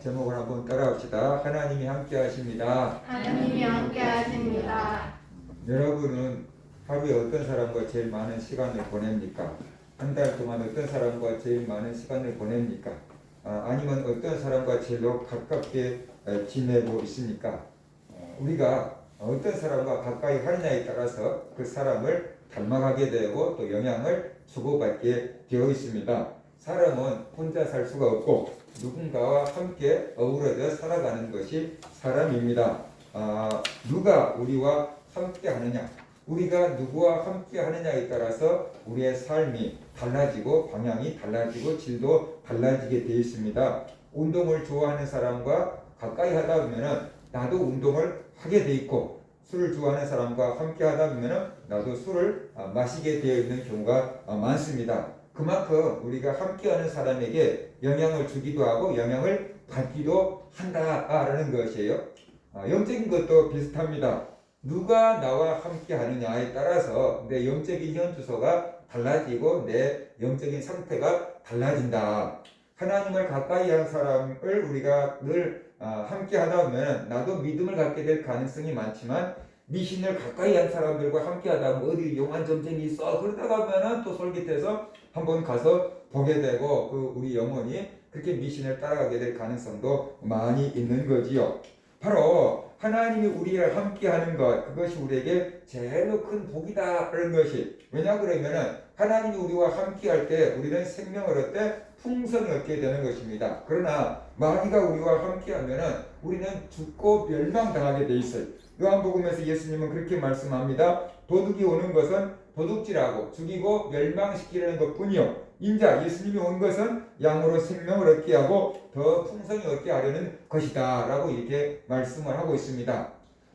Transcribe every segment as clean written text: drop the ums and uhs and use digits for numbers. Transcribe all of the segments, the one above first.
제목을 한번 따라합시다. 하나님이 함께 하십니다. 하나님이 함께 하십니다. 여러분은 하루에 어떤 사람과 제일 많은 시간을 보냅니까? 한 달 동안 어떤 사람과 제일 많은 시간을 보냅니까? 아니면 어떤 사람과 제일 가깝게 지내고 있습니까? 우리가 어떤 사람과 가까이 하느냐에 따라서 그 사람을 닮아가게 되고 또 영향을 주고받게 되어 있습니다. 사람은 혼자 살 수가 없고 누군가와 함께 어우러져 살아가는 것이 사람입니다. 누가 우리와 함께 하느냐, 우리가 누구와 함께 하느냐에 따라서 우리의 삶이 달라지고 방향이 달라지고 질도 달라지게 되어 있습니다. 운동을 좋아하는 사람과 가까이 하다 보면 나도 운동을 하게 돼 있고, 술을 좋아하는 사람과 함께 하다 보면 나도 술을 마시게 되어 있는 경우가 많습니다. 그만큼 우리가 함께하는 사람에게 영향을 주기도 하고 영향을 받기도 한다라는 것이에요. 영적인 것도 비슷합니다. 누가 나와 함께 하느냐에 따라서 내 영적인 현주소가 달라지고 내 영적인 상태가 달라진다. 하나님을 가까이 한 사람을 우리가 늘 함께 하다 보면 나도 믿음을 갖게 될 가능성이 많지만, 미신을 가까이 한 사람들과 함께 하다 보면 어디 용한 점쟁이 있어 그러다가 보면 또 솔깃해서 한번 가서 보게 되고 우리 영혼이 그렇게 미신을 따라가게 될 가능성도 많이 있는 거지요. 바로 하나님이 우리와 함께 하는 것, 그것이 우리에게 제일 큰 복이다라는 것이, 왜냐 그러면은 하나님이 우리와 함께 할 때 우리는 생명을 얻되 풍성이 얻게 되는 것입니다. 그러나 마귀가 우리와 함께 하면은 우리는 죽고 멸망당하게 돼 있어요. 요한복음에서 예수님은 그렇게 말씀합니다. 도둑이 오는 것은 도둑질하고 죽이고 멸망시키려는 것뿐이요, 인자 예수님이 온 것은 양으로 생명을 얻게 하고 더 풍성히 얻게 하려는 것이다 라고 이렇게 말씀을 하고 있습니다.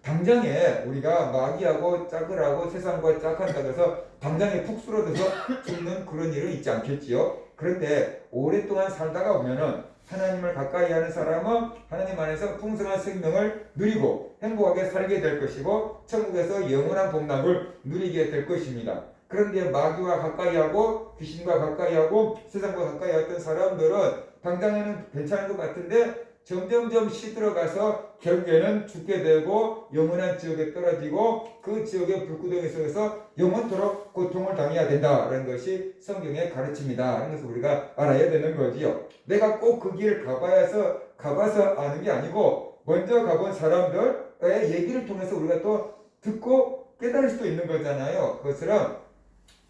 당장에 우리가 마귀하고 짝을 하고 세상과 짝한다고 해서 당장에 푹 쓰러져서 죽는 그런 일은 있지 않겠지요. 그런데 오랫동안 살다가 보면은 하나님을 가까이 하는 사람은 하나님 안에서 풍성한 생명을 누리고 행복하게 살게 될 것이고 천국에서 영원한 복락을 누리게 될 것입니다. 그런데 마귀와 가까이하고 귀신과 가까이하고 세상과 가까이 했던 사람들은 당장에는 괜찮은 것 같은데 점점점 시들어가서 결국에는 죽게 되고 영원한 지옥에 떨어지고 그 지옥의 불구덩이 속에서 영원토록 고통을 당해야 된다라는 것이 성경의 가르침이다 하는 것을 우리가 알아야 되는 거지요. 내가 꼭 그 길을 가봐서 아는 게 아니고 먼저 가본 사람들의 얘기를 통해서 우리가 또 듣고 깨달을 수도 있는 거잖아요. 그것처럼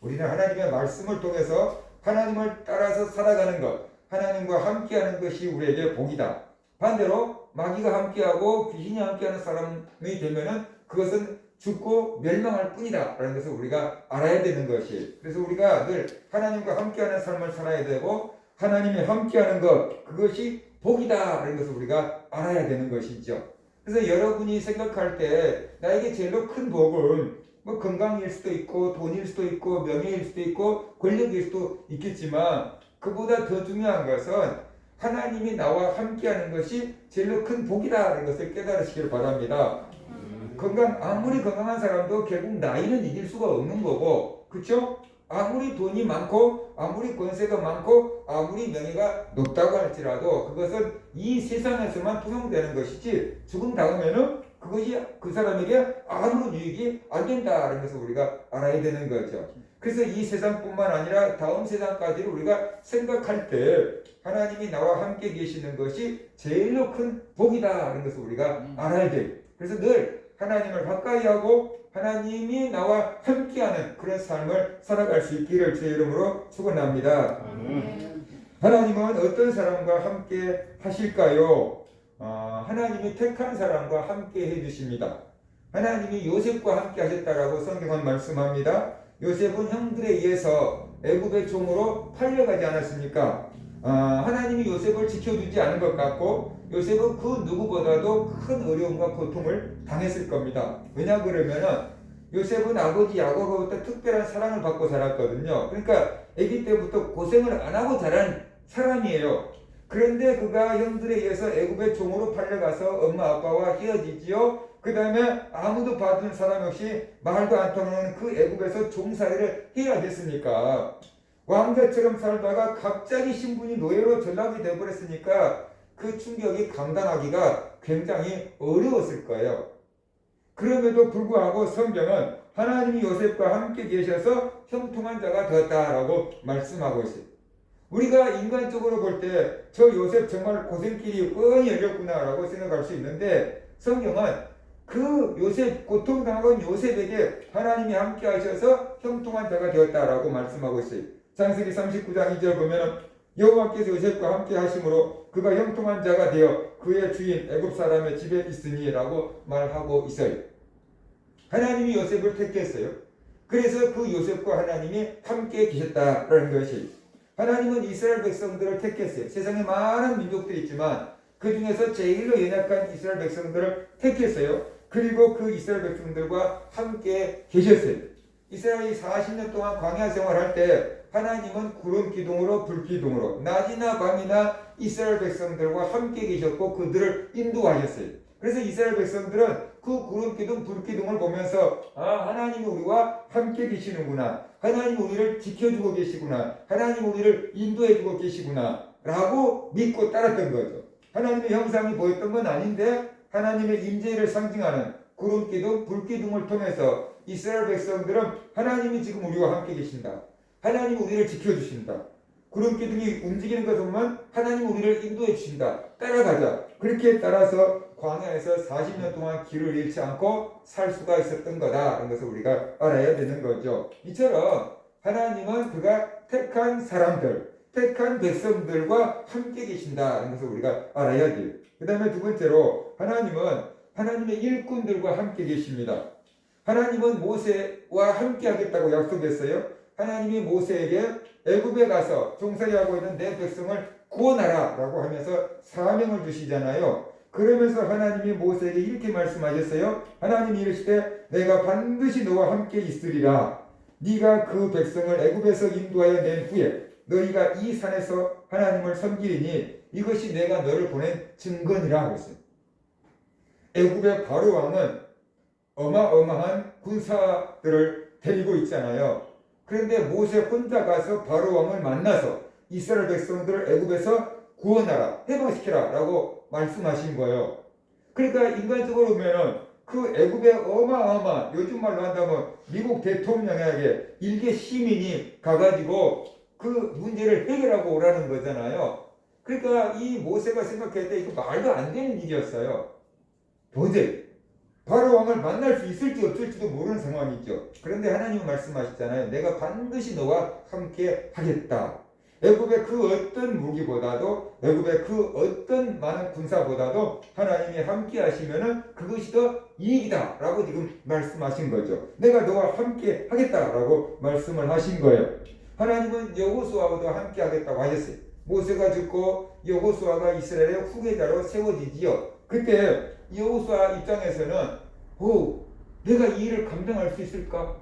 우리는 하나님의 말씀을 통해서 하나님을 따라서 살아가는 것, 하나님과 함께하는 것이 우리에게 복이다. 반대로 마귀가 함께하고 귀신이 함께하는 사람이 되면은 그것은 죽고 멸망할 뿐이다 라는 것을 우리가 알아야 되는 것이, 그래서 우리가 늘 하나님과 함께하는 삶을 살아야 되고 하나님이 함께하는 것, 그것이 복이다 라는 것을 우리가 알아야 되는 것이죠. 그래서 여러분이 생각할 때 나에게 제일 큰 복은 뭐 건강일 수도 있고 돈일 수도 있고 명예일 수도 있고 권력일 수도 있겠지만, 그보다 더 중요한 것은 하나님이 나와 함께하는 것이 제일 큰 복이다라는 것을 깨달으시길 바랍니다. 아무리 건강한 사람도 결국 나이는 이길 수가 없는 거고, 그렇죠? 아무리 돈이 많고 아무리 권세가 많고 아무리 명예가 높다고 할지라도 그것은 이 세상에서만 통용되는 것이지 죽은 다음에는 그것이 그 사람에게 아무런 유익이 안 된다는 것을 우리가 알아야 되는 거죠. 그래서 이 세상뿐만 아니라 다음 세상까지를 우리가 생각할 때 하나님이 나와 함께 계시는 것이 제일 큰 복이다라는 것을 우리가 알아야 돼요. 그래서 늘 하나님을 가까이 하고 하나님이 나와 함께하는 그런 삶을 살아갈 수 있기를 주의 이름으로 축원합니다. 하나님은 어떤 사람과 함께 하실까요? 하나님이 택한 사람과 함께 해주십니다. 하나님이 요셉과 함께 하셨다라고 성경은 말씀합니다. 요셉은 형들에 의해서 애굽의 종으로 팔려가지 않았습니까? 하나님이 요셉을 지켜주지 않은 것 같고 요셉은 그 누구보다도 큰 어려움과 고통을 당했을 겁니다. 왜냐 그러면은 요셉은 아버지 야곱으로부터 특별한 사랑을 받고 자랐거든요. 그러니까 아기 때부터 고생을 안 하고 자란 사람이에요. 그런데 그가 형들에 의해서 애굽의 종으로 팔려가서 엄마 아빠와 헤어지지요. 그 다음에 아무도 봐주는 사람 없이 말도 안 통하는 그 애굽에서 종살이를 해야 됐으니까, 왕자처럼 살다가 갑자기 신분이 노예로 전락이 되어버렸으니까 그 충격이 감당하기가 굉장히 어려웠을 거예요. 그럼에도 불구하고 성경은 하나님이 요셉과 함께 계셔서 형통한 자가 되었다라고 말씀하고 있어요. 우리가 인간적으로 볼 때 저 요셉 정말 고생길이 뻔히 열렸구나라고 생각할 수 있는데 성경은 그 요셉, 고통당하던 요셉에게 하나님이 함께 하셔서 형통한 자가 되었다라고 말씀하고 있어요. 창세기 39장 2절 보면은 여호와께서 요셉과 함께 하심으로 그가 형통한 자가 되어 그의 주인 애굽 사람의 집에 있으니라고 말하고 있어요. 하나님이 요셉을 택했어요. 그래서 그 요셉과 하나님이 함께 계셨다라는 것이, 하나님은 이스라엘 백성들을 택했어요. 세상에 많은 민족들이 있지만 그 중에서 제일로 연약한 이스라엘 백성들을 택했어요. 그리고 그 이스라엘 백성들과 함께 계셨어요. 이스라엘이 40년 동안 광야 생활할 때 하나님은 구름 기둥으로 불 기둥으로 낮이나 밤이나 이스라엘 백성들과 함께 계셨고 그들을 인도하셨어요. 그래서 이스라엘 백성들은 그 구름 기둥 불 기둥을 보면서 하나님이 우리와 함께 계시는구나, 하나님이 우리를 지켜주고 계시구나, 하나님이 우리를 인도해주고 계시구나 라고 믿고 따랐던 거죠. 하나님의 형상이 보였던 건 아닌데 하나님의 임재를 상징하는 구름 기둥 불 기둥을 통해서 이스라엘 백성들은 하나님이 지금 우리와 함께 계신다, 하나님이 우리를 지켜주신다, 구름 기둥이 움직이는 것을 보면 하나님이 우리를 인도해 주신다, 따라가자, 그렇게 따라서 광야에서 40년 동안 길을 잃지 않고 살 수가 있었던 거다 라는 것을 우리가 알아야 되는 거죠. 이처럼 하나님은 그가 택한 사람들, 택한 백성들과 함께 계신다는 것을 우리가 알아야 돼요. 그 다음에 두 번째로 하나님은 하나님의 일꾼들과 함께 계십니다. 하나님은 모세와 함께 하겠다고 약속했어요. 하나님이 모세에게 애굽에 가서 종살이 하고 있는 내 백성을 구원하라 라고 하면서 사명을 주시잖아요. 그러면서 하나님이 모세에게 이렇게 말씀하셨어요. 하나님이 이르시되 내가 반드시 너와 함께 있으리라. 네가 그 백성을 애굽에서 인도하여 낸 후에 너희가 이 산에서 하나님을 섬기리니 이것이 내가 너를 보낸 증거니라 하셨어요. 애굽의 바로 왕은 어마어마한 군사들을 데리고 있잖아요. 그런데 모세 혼자 가서 바로 왕을 만나서 이스라엘 백성들을 애굽에서 구원하라, 해방시키라 라고 말씀하신 거예요. 그러니까 인간적으로 보면은 그 애굽의 어마어마한, 요즘 말로 한다면 미국 대통령에게 일개 시민이 가가지고 그 문제를 해결하고 오라는 거잖아요. 그러니까 이 모세가 생각할 때 이거 말도 안 되는 일이었어요. 도저히 바로 왕을 만날 수 있을지 없을지도 모르는 상황이죠. 그런데 하나님은 말씀하셨잖아요. 내가 반드시 너와 함께 하겠다. 애굽의 그 어떤 무기보다도, 애굽의 그 어떤 많은 군사보다도 하나님이 함께 하시면은 그것이 더 이익이다 라고 지금 말씀하신 거죠. 내가 너와 함께 하겠다 라고 말씀을 하신 거예요. 하나님은 여호수아와도 함께 하겠다고 하셨어요. 모세가 죽고 여호수아가 이스라엘의 후계자로 세워지지요. 그때 여호수아 입장에서는 내가 이 일을 감당할 수 있을까?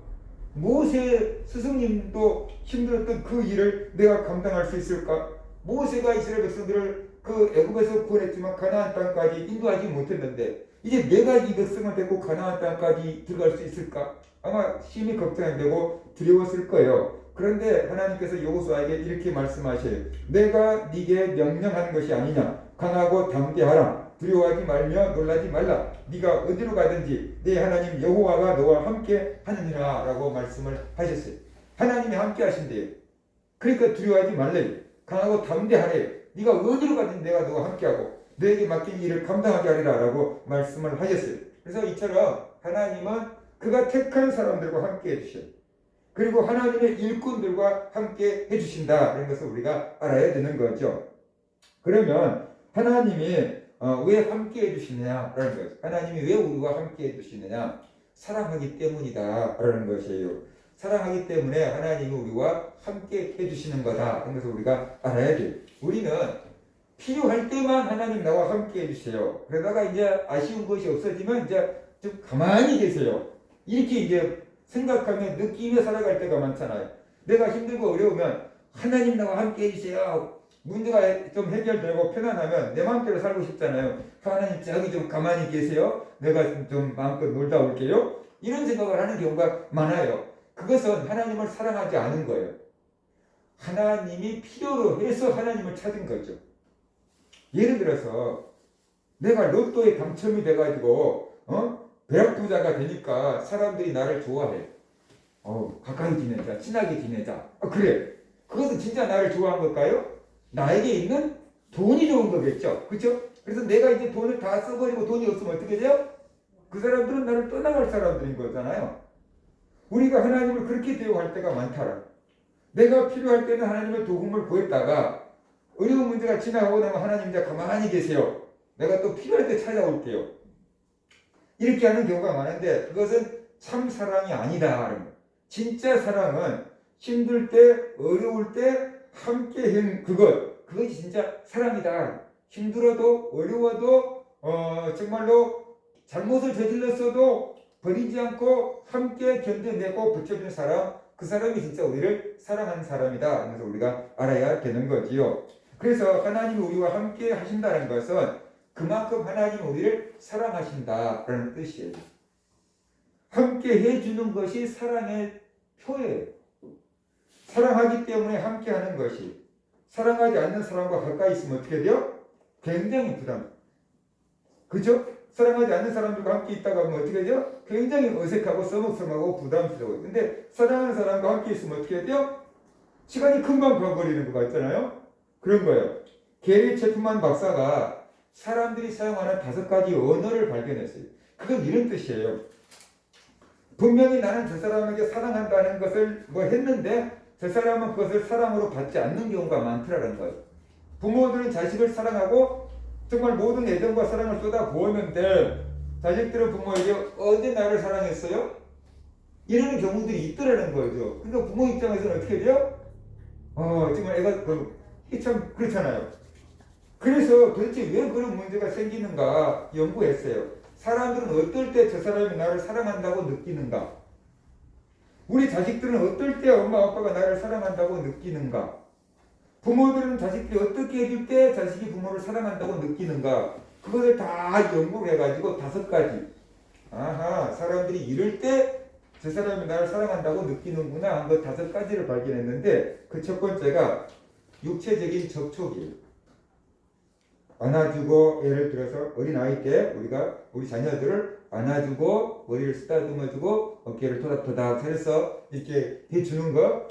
모세 스승님도 힘들었던 그 일을 내가 감당할 수 있을까? 모세가 이스라엘 백성들을 그 애굽에서 구원했지만 가나안 땅까지 인도하지 못했는데 이제 내가 이 백성을 데리고 가나안 땅까지 들어갈 수 있을까? 아마 심히 걱정되고 두려웠을 거예요. 그런데 하나님께서 여호수아에게 이렇게 말씀하셔요. 내가 네게 명령한 것이 아니냐? 강하고 담대하라. 두려워하지 말며 놀라지 말라. 네가 어디로 가든지 네 하나님 여호와가 너와 함께 하느니라 라고 말씀을 하셨어요. 하나님이 함께 하신대요. 그러니까 두려워하지 말래요. 강하고 담대하래요. 네가 어디로 가든지 내가 너와 함께하고 너에게 맡긴 일을 감당하게 하리라 라고 말씀을 하셨어요. 그래서 이처럼 하나님은 그가 택한 사람들과 함께 해주셔요. 그리고 하나님의 일꾼들과 함께 해주신다는 것을 우리가 알아야 되는 거죠. 그러면 하나님이 왜 함께 해주시느냐라는 거죠. 하나님이 왜 우리와 함께 해주시느냐? 사랑하기 때문이다 라는 것이에요. 사랑하기 때문에 하나님이 우리와 함께 해주시는 거다 라는 것을 우리가 알아야 돼요. 우리는 필요할 때만 하나님 나와 함께 해주세요. 그러다가 이제 아쉬운 것이 없어지면 이제 좀 가만히 계세요. 이렇게 이제 생각하면 느끼며 살아갈 때가 많잖아요. 내가 힘들고 어려우면 하나님 나와 함께 해주세요. 문제가 좀 해결되고 편안하면 내 마음대로 살고 싶잖아요. 하나님 저기 좀 가만히 계세요. 내가 좀 마음껏 놀다 올게요. 이런 생각을 하는 경우가 많아요. 그것은 하나님을 사랑하지 않은 거예요. 하나님이 필요로 해서 하나님을 찾은 거죠. 예를 들어서 내가 로또에 당첨이 돼가지고 벼락부자가 되니까 사람들이 나를 좋아해. 가까이 지내자, 친하게 지내자. 그래. 그것은 진짜 나를 좋아한 걸까요? 나에게 있는 돈이 좋은 거겠죠. 그렇죠? 그래서 내가 이제 돈을 다 써버리고 돈이 없으면 어떻게 돼요? 그 사람들은 나를 떠나갈 사람들인 거잖아요. 우리가 하나님을 그렇게 대우할 때가 많더라. 내가 필요할 때는 하나님의 도움을 구했다가 어려운 문제가 지나가고 나면 하나님 이제 가만히 계세요. 내가 또 필요할 때 찾아올게요. 이렇게 하는 경우가 많은데 그것은 참 사랑이 아니다. 진짜 사랑은 힘들 때, 어려울 때 함께 한 그것이 진짜 사랑이다. 힘들어도 어려워도 정말로 잘못을 저질렀어도 버리지 않고 함께 견뎌내고 버텨준 사람, 그 사람이 진짜 우리를 사랑하는 사람이다. 그래서 우리가 알아야 되는 거지요. 그래서 하나님이 우리와 함께 하신다는 것은 그만큼 하나님이 우리를 사랑하신다라는 뜻이에요. 함께 해주는 것이 사랑의 표예요. 사랑하기 때문에 함께 하는 것이, 사랑하지 않는 사람과 가까이 있으면 어떻게 돼요? 굉장히 부담. 그죠? 사랑하지 않는 사람들과 함께 있다가 하면 어떻게 돼요? 굉장히 어색하고 서먹서먹하고 부담스러워요. 근데 사랑하는 사람과 함께 있으면 어떻게 돼요? 시간이 금방 가버리는 것 같잖아요? 그런 거예요. 게리 체프만 박사가 사람들이 사용하는 5가지 언어를 발견했어요. 그건 이런 뜻이에요. 분명히 나는 저 사람에게 사랑한다는 것을 했는데 저 사람은 그것을 사랑으로 받지 않는 경우가 많더라는 거예요. 부모들은 자식을 사랑하고 정말 모든 애정과 사랑을 쏟아 부었는데 자식들은 부모에게 언제 나를 사랑했어요? 이러는 경우들이 있더라는 거죠. 그러니까 부모 입장에서는 어떻게 돼요? 정말 애가 이게 참 그렇잖아요. 그래서 도대체 왜 그런 문제가 생기는가 연구했어요. 사람들은 어떨 때 저 사람이 나를 사랑한다고 느끼는가? 우리 자식들은 어떨 때 엄마 아빠가 나를 사랑한다고 느끼는가? 부모들은 자식들이 어떻게 해줄 때 자식이 부모를 사랑한다고 느끼는가? 그것을 다 연구를 해가지고 5가지. 사람들이 이럴 때 저 사람이 나를 사랑한다고 느끼는구나 한 것 5가지를 발견했는데 그 첫 번째가 육체적인 접촉이에요. 안아주고, 예를 들어서 어린아이 때 우리가 우리 자녀들을 안아주고 머리를 쓰다듬어주고 어깨를 토닥토닥 해서 이렇게 해주는 것,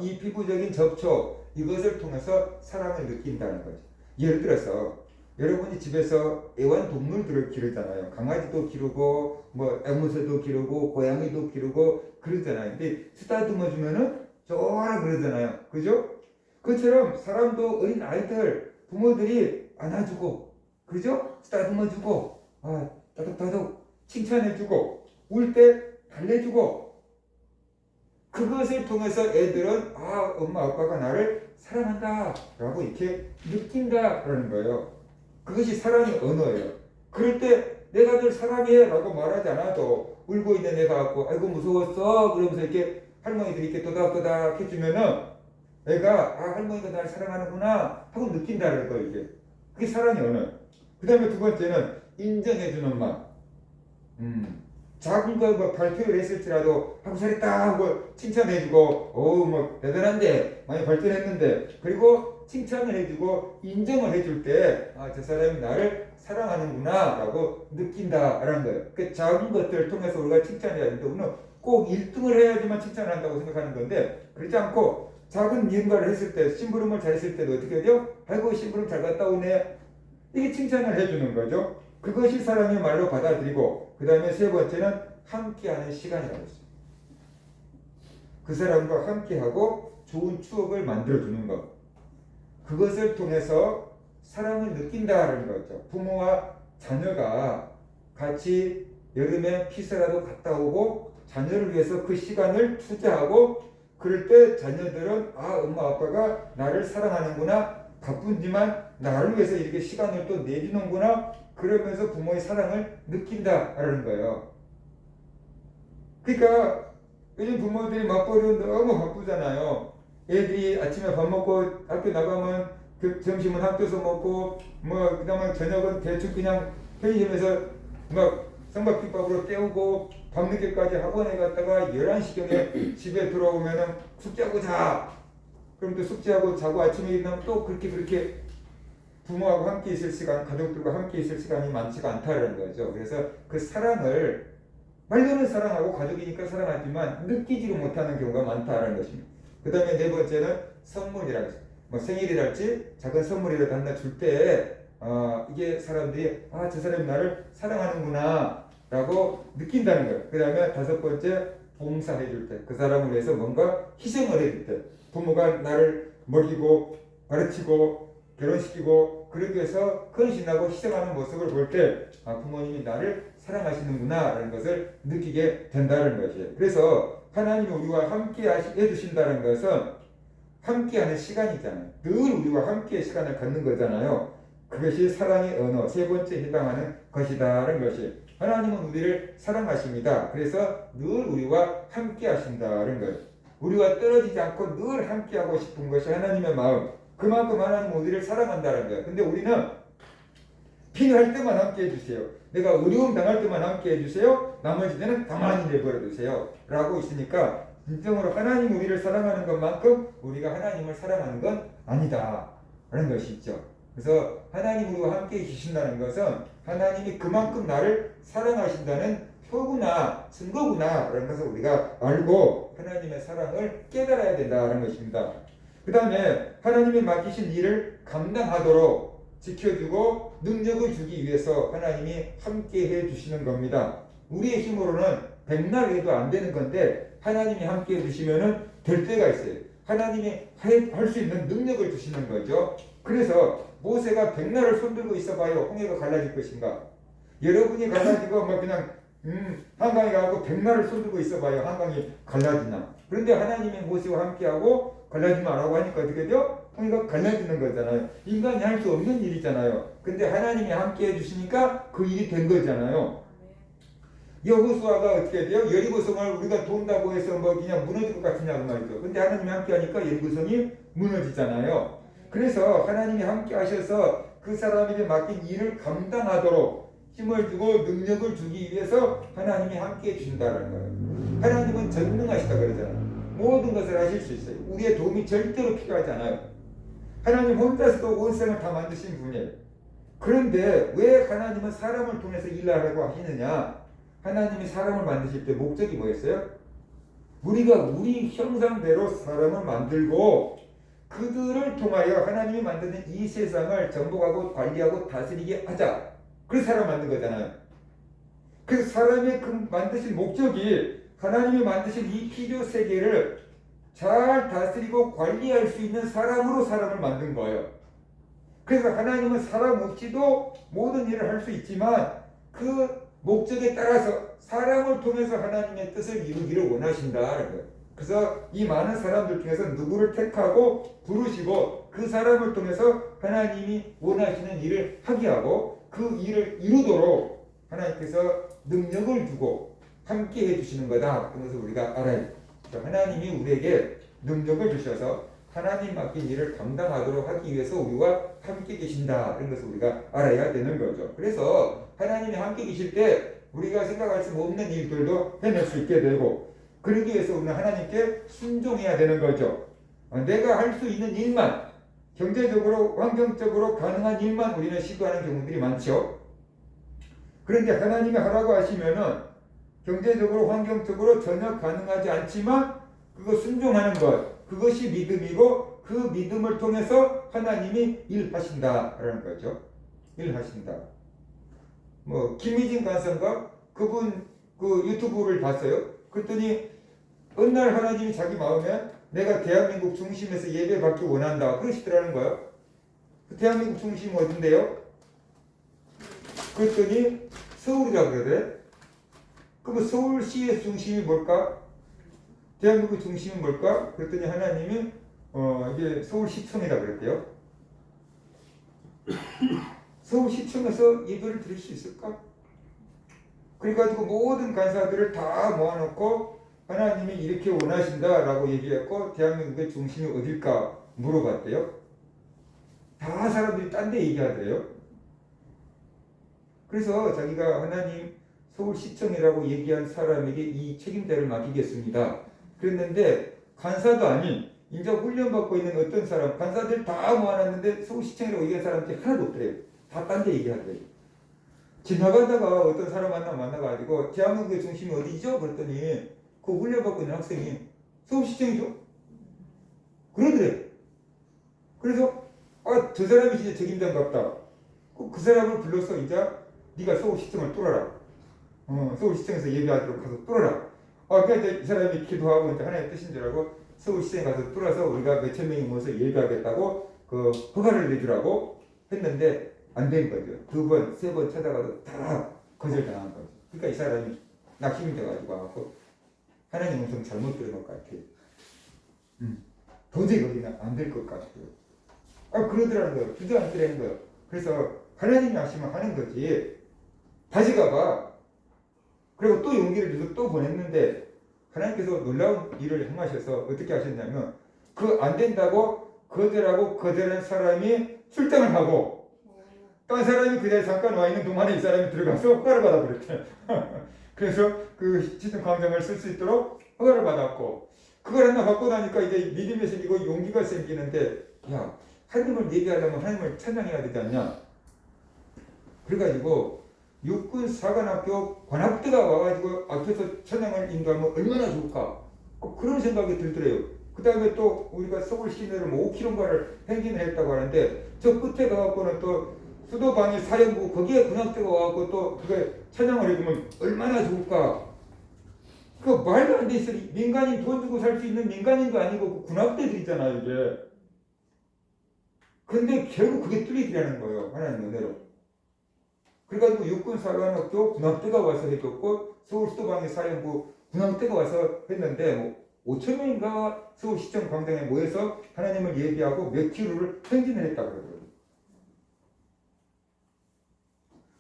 이 피부적인 접촉, 이것을 통해서 사랑을 느낀다는 거죠. 예를 들어서 여러분이 집에서 애완동물들을 기르잖아요. 강아지도 기르고 앵무새도 기르고 고양이도 기르고 그러잖아요. 근데 쓰다듬어주면은 좋아 그러잖아요. 그죠? 그처럼 사람도 어린아이들 부모들이 안아주고, 그죠? 쓰다듬어주고, 따독따독 칭찬해주고, 울 때 달래주고, 그것을 통해서 애들은 엄마 아빠가 나를 사랑한다 라고 이렇게 느낀다 그러는 거예요. 그것이 사랑의 언어예요. 그럴 때 내가 널 사랑해 라고 말하지 않아도 울고 있는 애가 갖고 아이고 무서웠어 그러면서 이렇게 할머니들이 이렇게 도닥도닥 해주면은 애가 할머니가 날 사랑하는구나 하고 느낀다는 거예요. 이게 그게 사랑의 언어. 그 다음에 2번째는 인정해주는 말. 작은 거 발표를 했을지라도 하고 잘했다 하고 칭찬해주고 대단한데 많이 발전했는데 그리고 칭찬을 해주고 인정을 해줄 때 저 사람이 나를 사랑하는구나 라고 느낀다라는 거예요. 그 작은 것들을 통해서 우리가 칭찬해야 되는데 우리는 꼭 1등을 해야지만 칭찬을 한다고 생각하는 건데 그렇지 않고 작은 뭔가를 했을 때 심부름을 잘했을 때도 어떻게 해요? 아이고 심부름 잘 갔다 오네 이게 칭찬을 해주는 거죠. 그것이 사랑의 말로 받아들이고 그 다음에 3번째는 함께하는 시간이라고 했어요. 그 사람과 함께하고 좋은 추억을 만들어주는 것. 그것을 통해서 사랑을 느낀다는 거죠. 부모와 자녀가 같이 여름에 피서라도 갔다 오고 자녀를 위해서 그 시간을 투자하고 그럴 때 자녀들은 엄마 아빠가 나를 사랑하는구나 바쁜지만 나를 위해서 이렇게 시간을 또 내주는구나 그러면서 부모의 사랑을 느낀다라는 거예요. 그러니까 요즘 부모들이 맞벌이로 너무 바쁘잖아요. 애들이 아침에 밥 먹고 학교 나가면 그 점심은 학교에서 먹고 그 다음에 저녁은 대충 그냥 편의점에서 삼각김밥으로 때우고 밤늦게까지 학원에 갔다가 11시경에 집에 들어오면은 숙제하고 자. 그럼 또 숙제하고 자고 아침에 일어나면 또 그렇게 부모하고 함께 있을 시간, 가족들과 함께 있을 시간이 많지가 않다는 거죠. 그래서 그 사랑을 말로는 사랑하고 가족이니까 사랑하지만 느끼지를 못하는 경우가 많다는 것입니다. 그 다음에 네 번째는 선물이랄지, 뭐 생일이랄지 작은 선물이라도 하나 줄 때 이게 사람들이 저 사람이 나를 사랑하는구나 라고 느낀다는 거예요. 그 다음에 다섯 번째 봉사해 줄 때, 그 사람을 위해서 뭔가 희생을 해줄 때, 부모가 나를 먹이고 가르치고 결혼시키고 그러기 위해서 헌신하고 희생하는 모습을 볼 때 부모님이 나를 사랑하시는구나 라는 것을 느끼게 된다는 것이에요. 그래서 하나님이 우리와 함께 해주신다는 것은 함께하는 시간이잖아요. 늘 우리와 함께 시간을 갖는 거잖아요. 그것이 사랑의 언어 세 번째 해당하는 것이다라는 것이, 하나님은 우리를 사랑하십니다. 그래서 늘 우리와 함께 하신다는 거예요. 우리와 떨어지지 않고 늘 함께 하고 싶은 것이 하나님의 마음. 그만큼 하나님은 우리를 사랑한다는 거예요. 근데 우리는 필요할 때만 함께 해주세요. 내가 어려움 당할 때만 함께 해주세요. 나머지 때는 가만히 내버려 두세요. 라고 있으니까 진정으로 하나님 우리를 사랑하는 것만큼 우리가 하나님을 사랑하는 건 아니다 라는 것이 있죠. 그래서 하나님 우리와 함께 계신다는 것은 하나님이 그만큼 나를 사랑하신다는 표구나 증거구나 라는 것을 우리가 알고 하나님의 사랑을 깨달아야 된다는 것입니다. 그 다음에 하나님이 맡기신 일을 감당하도록 지켜주고 능력을 주기 위해서 하나님이 함께 해주시는 겁니다. 우리의 힘으로는 백날 해도 안 되는 건데 하나님이 함께 해주시면 될 때가 있어요. 하나님이 할 수 있는 능력을 주시는 거죠. 그래서 모세가 백날을 손들고 있어봐요. 홍해가 갈라질 것인가? 여러분이 갈라지고 그냥 한강에 가고 백날을 손들고 있어봐요. 한강이 갈라지나? 그런데 하나님이 모세와 함께하고 갈라지지 말라고 하니까 어떻게 돼요? 홍해가 갈라지는 거잖아요. 인간이 할 수 없는 일이잖아요. 근데 하나님이 함께 해주시니까 그 일이 된 거잖아요. 여호수아가 어떻게 돼요? 여리고성을 우리가 돈다고 해서 그냥 무너질 것 같으냐고 말이죠. 근데 하나님이 함께 하니까 여리고성이 무너지잖아요. 그래서 하나님이 함께 하셔서 그 사람에게 맡긴 일을 감당하도록 힘을 주고 능력을 주기 위해서 하나님이 함께 해주신다는 거예요. 하나님은 전능하시다 그러잖아요. 모든 것을 하실 수 있어요. 우리의 도움이 절대로 필요하지 않아요. 하나님 혼자서도 온 세상을 다 만드신 분이에요. 그런데 왜 하나님은 사람을 통해서 일하라고 하시느냐? 하나님이 사람을 만드실 때 목적이 뭐였어요? 우리가 우리 형상대로 사람을 만들고 그들을 통하여 하나님이 만드는 이 세상을 정복하고 관리하고 다스리게 하자. 그래서 사람 만든 거잖아요. 그래서 사람의 그 만드신 목적이 하나님이 만드신 이 피조 세계를 잘 다스리고 관리할 수 있는 사람으로 사람을 만든 거예요. 그래서 하나님은 사람 없이도 모든 일을 할 수 있지만 그 목적에 따라서 사람을 통해서 하나님의 뜻을 이루기를 원하신다는 거예요. 그래서 이 많은 사람들 중에서 누구를 택하고 부르시고 그 사람을 통해서 하나님이 원하시는 일을 하게 하고 그 일을 이루도록 하나님께서 능력을 주고 함께 해주시는 거다. 그것을 우리가 알아야 돼요. 하나님이 우리에게 능력을 주셔서 하나님 맡긴 일을 감당하도록 하기 위해서 우리와 함께 계신다. 이런 것을 우리가 알아야 되는 거죠. 그래서 하나님이 함께 계실 때 우리가 생각할 수 없는 일들도 해낼 수 있게 되고, 그러기 위해서 우리는 하나님께 순종해야 되는 거죠. 내가 할 수 있는 일만, 경제적으로 환경적으로 가능한 일만 우리는 시도하는 경우들이 많죠. 그런데 하나님이 하라고 하시면은 경제적으로 환경적으로 전혀 가능하지 않지만 그거 순종하는 것, 그것이 믿음이고 그 믿음을 통해서 하나님이 일하신다라는 거죠. 일하신다. 김희진 간사인가? 그분 그 유튜브를 봤어요. 그랬더니 어느 날 하나님이 자기 마음에 내가 대한민국 중심에서 예배 받기 원한다 그러시더라는 거예요. 그 대한민국 중심이 어딘데요? 그랬더니 서울이라 그러대. 그럼 서울시의 중심이 뭘까? 대한민국 중심이 뭘까? 그랬더니 하나님이 이게 서울시청이라 그랬대요. 서울시청에서 예배를 드릴 수 있을까? 그래가지고 모든 간사들을 다 모아놓고 하나님이 이렇게 원하신다라고 얘기했고 대한민국의 중심이 어딜까 물어봤대요. 다 사람들이 딴 데 얘기하더래요. 그래서 자기가 하나님 서울시청이라고 얘기한 사람에게 이 책임자를 맡기겠습니다. 그랬는데 간사도 아닌 이제 훈련받고 있는 어떤 사람, 간사들 다 모아놨는데 서울시청이라고 얘기한 사람들이 하나도 없더래요. 다 딴 데 얘기하더래요. 지나가다가 어떤 사람 만나가지고 대한민국의 중심이 어디죠? 그랬더니 그 훈련받고 있는 학생이 서울시청이죠? 그러더래요. 그래서 저 사람이 진짜 책임자 같다. 그 사람을 불러서 이제 네가 서울시청을 뚫어라. 서울시청에서 예배하도록 가서 뚫어라. 그러니까 이 사람이 기도하고 이제 하나님의 뜻인 줄 알고 서울시청에 가서 뚫어서 우리가 몇천 명이 모여서 예배하겠다고 그 허가를 내주라고 했는데 안 된 거죠. 2번, 3번 찾아가도 다 거절당한 거죠. 그러니까 이 사람이 낙심이 돼가지고 와서 하나님 음성 잘못 들은 것 같아요. 도저히 거기는 안 될 것 같아요. 그러더라는 거예요. 주저앉으라는 거예요. 그래서 하나님이 하시면 하는 거지. 다시 가봐. 그리고 또 용기를 줘서 또 보냈는데 하나님께서 놀라운 일을 행하셔서 어떻게 하셨냐면 그 안 된다고 거절한 사람이 출장을 하고 딴 사람이 그 자리에 잠깐 와 있는 동안에 이 사람이 들어가서 허가를 받아버렸대. 그래서 그 시청 광장을 쓸 수 있도록 허가를 받았고 그걸 하나 받고 나니까 이제 믿음이 생기고 용기가 생기는데 야 하나님을 예배하려면 하나님을 찬양해야 되지 않냐. 그래가지고 육군 사관학교 관학대가 와가지고 앞에서 찬양을 인도하면 얼마나 좋을까 그런 생각이 들더래요. 그 다음에 또 우리가 서울 시내를 5km인가를 행진을 했다고 하는데 저 끝에 가갖고는 또 수도방위 사령부 거기에 군악대가 와갖고 또 그게 찬양을 해주면 얼마나 좋을까. 그 말도 안 돼 있어. 민간인 돈 주고 살 수 있는 민간인도 아니고 그 군악대들이잖아요 이게. 근데 결국 그게 뚫리더라는 거예요. 하나님 은혜로. 그래가지고 육군사관학교 군악대가 와서 해줬고 서울수도방위 사령부 군악대가 와서 했는데 5천 명인가 서울시청 광장에 모여서 하나님을 예배하고 몇 킬로를 행진을 했다고 그러더라고요.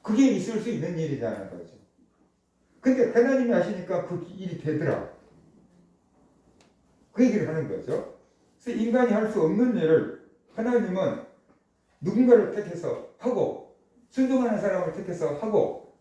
그게 있을 수 있는 일이잖아요. 그렇죠? 근데 하나님이 하시니까 그 일이 되더라. 그 얘기를 하는 거죠. 그래서 인간이 할 수 없는 일을 하나님은 누군가를 택해서 하고 순종하는 사람을 택해서 하고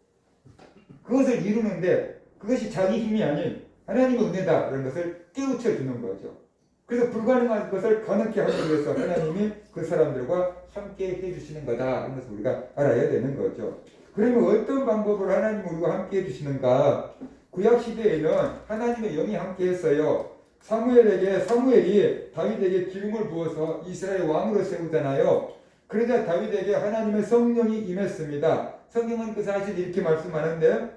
그것을 이루는데 그것이 자기 힘이 아닌 하나님의 은혜다 이런 것을 깨우쳐 주는 거죠. 그래서 불가능한 것을 가능케 하기 위해서 하나님이 그 사람들과 함께 해주시는 거다 이런 것을 우리가 알아야 되는 거죠. 그러면 어떤 방법으로 하나님이 우리와 함께 해주시는가. 구약시대에는 하나님의 영이 함께 했어요. 사무엘이 다윗에게 기름을 부어서 이스라엘 왕으로 세우잖아요. 그러자 다윗에게 하나님의 성령이 임했습니다. 성경은 그 사실 이렇게 말씀하는데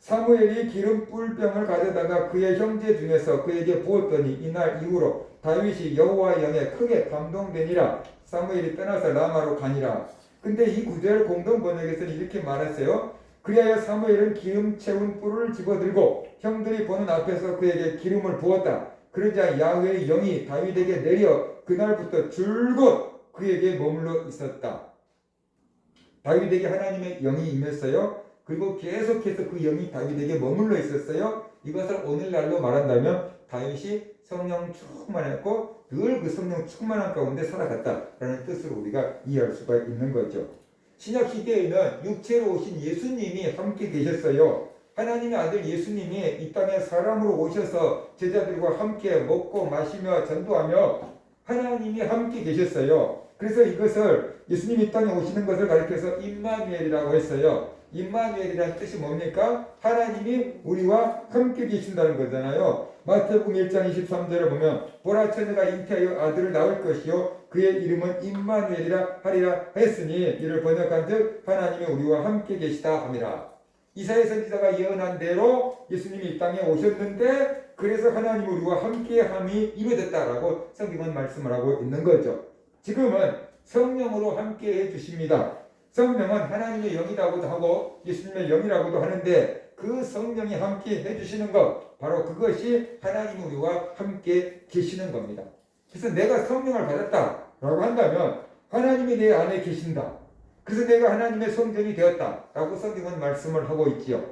사무엘이 기름 뿔병을 가져다가 그의 형제 중에서 그에게 부었더니 이날 이후로 다윗이 여호와의 영에 크게 감동되니라. 사무엘이 떠나서 라마로 가니라. 근데 이 구절 공동 번역에서는 이렇게 말했어요. 그리하여 사무엘은 기름 채운 뿔을 집어들고 형들이 보는 앞에서 그에게 기름을 부었다. 그러자 야훼의 영이 다윗에게 내려 그날부터 줄곧 그에게 머물러 있었다. 다윗에게 하나님의 영이 임했어요. 그리고 계속해서 그 영이 다윗에게 머물러 있었어요. 이것을 오늘날로 말한다면 다윗이 성령 충만했고 늘 그 성령 충만한 가운데 살아갔다라는 뜻으로 우리가 이해할 수가 있는 거죠. 신약 시대에는 육체로 오신 예수님이 함께 계셨어요. 하나님의 아들 예수님이 이 땅에 사람으로 오셔서 제자들과 함께 먹고 마시며 전도하며 하나님이 함께 계셨어요. 그래서 이것을 예수님이 이 땅에 오시는 것을 가리켜서 임마누엘이라고 했어요. 임마누엘이라는 뜻이 뭡니까? 하나님이 우리와 함께 계신다는 거잖아요. 마태복음 1장 23절을 보면 보라 처녀가 잉태하여 아들을 낳을 것이요 그의 이름은 임마누엘이라 하리라 했으니 이를 번역한즉 하나님이 우리와 함께 계시다 함이라. 이사야 선지자가 예언한 대로 예수님이 이 땅에 오셨는데 그래서 하나님이 우리와 함께함이 이루어졌다라고 성경은 말씀을 하고 있는 거죠. 지금은 성령으로 함께 해주십니다. 성령은 하나님의 영이라고도 하고 예수님의 영이라고도 하는데 그 성령이 함께 해주시는 것 바로 그것이 하나님 우리와 함께 계시는 겁니다. 그래서 내가 성령을 받았다라고 한다면 하나님이 내 안에 계신다. 그래서 내가 하나님의 성전이 되었다라고 성경은 말씀을 하고 있지요.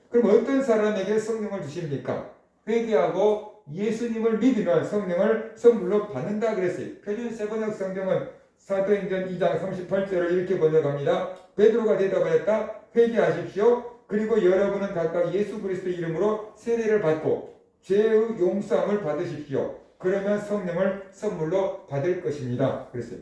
그럼 어떤 사람에게 성령을 주십니까? 회개하고 예수님을 믿으면 성령을 선물로 받는다 그랬어요. 표준 세번역 성경은 사도행전 2장 38절을 이렇게 번역합니다. 베드로가 대답하였다. 회개하십시오. 그리고 여러분은 각각 예수 그리스도 이름으로 세례를 받고 죄의 용서함을 받으십시오. 그러면 성령을 선물로 받을 것입니다. 그랬어요.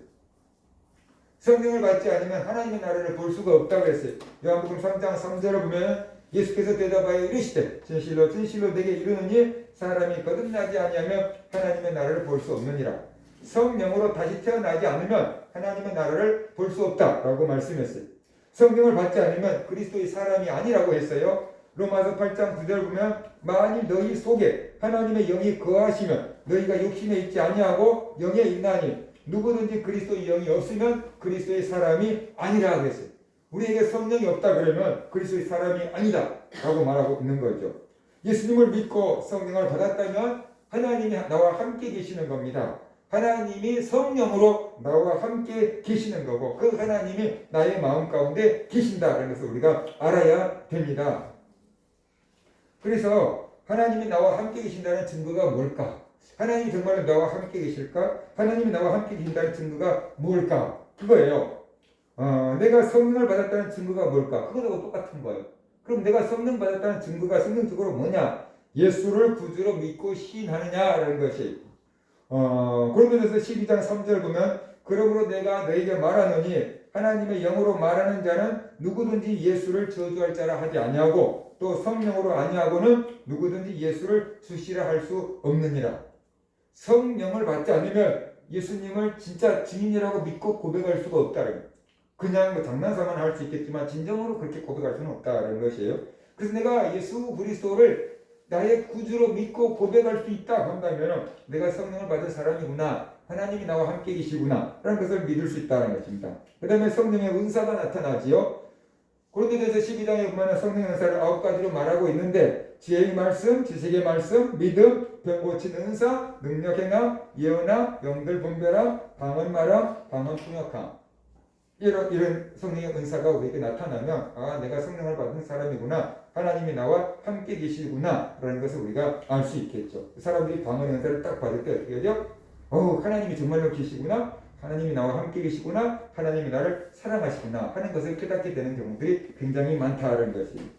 성령을 받지 않으면 하나님의 나라를 볼 수가 없다고 그랬어요. 요한복음 3장 3절을 보면 예수께서 대답하여 이르시되 진실로 진실로 내게 이르노니 사람이 거듭나지 아니하면 하나님의 나라를 볼 수 없느니라. 성령으로 다시 태어나지 않으면 하나님의 나라를 볼 수 없다라고 말씀했어요. 성령을 받지 않으면 그리스도의 사람이 아니라고 했어요. 로마서 8장 9절 보면 만일 너희 속에 하나님의 영이 거하시면 너희가 욕심에 있지 아니하고 영에 있나니 누구든지 그리스도의 영이 없으면 그리스도의 사람이 아니라 그랬어요. 우리에게 성령이 없다 그러면 그리스도의 사람이 아니다 라고 말하고 있는 거죠. 예수님을 믿고 성령을 받았다면 하나님이 나와 함께 계시는 겁니다. 하나님이 성령으로 나와 함께 계시는 거고 그 하나님이 나의 마음 가운데 계신다는 것을 우리가 알아야 됩니다. 그래서 하나님이 나와 함께 계신다는 증거가 뭘까? 하나님이 정말로 나와 함께 계실까? 하나님이 나와 함께 계신다는 증거가 뭘까? 그거예요. 내가 성령을 받았다는 증거가 뭘까? 그거하고 똑같은 거예요. 그럼 내가 성령 받았다는 증거가 성경적으로 뭐냐? 예수를 구주로 믿고 시인하느냐라는 것이 고린도전서 12장 3절 보면 그러므로 내가 너에게 말하노니 하나님의 영으로 말하는 자는 누구든지 예수를 저주할 자라 하지 아니하고 또 성령으로 아니하고는 누구든지 예수를 주시라 할 수 없느니라. 성령을 받지 않으면 예수님을 진짜 증인이라고 믿고 고백할 수가 없다는 거예요. 그냥 뭐 장난삼아 할 수 있겠지만 진정으로 그렇게 고백할 수는 없다는 것이에요. 그래서 내가 예수 그리스도를 나의 구주로 믿고 고백할 수 있다 한다면 내가 성령을 받은 사람이구나, 하나님이 나와 함께 계시구나 라는 것을 믿을 수 있다는 것입니다. 그 다음에 성령의 은사가 나타나지요. 고린도전서 12장에 보면 성령의 은사를 9가지로 말하고 있는데 지혜의 말씀, 지식의 말씀, 믿음, 병 고치는 은사, 능력 행함, 예언함, 영들 분별함, 방언 말함, 방언 통역함. 이런 성령의 은사가 우리에게 나타나면 내가 성령을 받은 사람이구나, 하나님이 나와 함께 계시구나 라는 것을 우리가 알 수 있겠죠. 사람들이 방언의 은사를 딱 받을 때 어떻게 하죠? 하나님이 정말로 계시구나, 하나님이 나와 함께 계시구나, 하나님이 나를 사랑하시구나 하는 것을 깨닫게 되는 경우들이 굉장히 많다는 것이.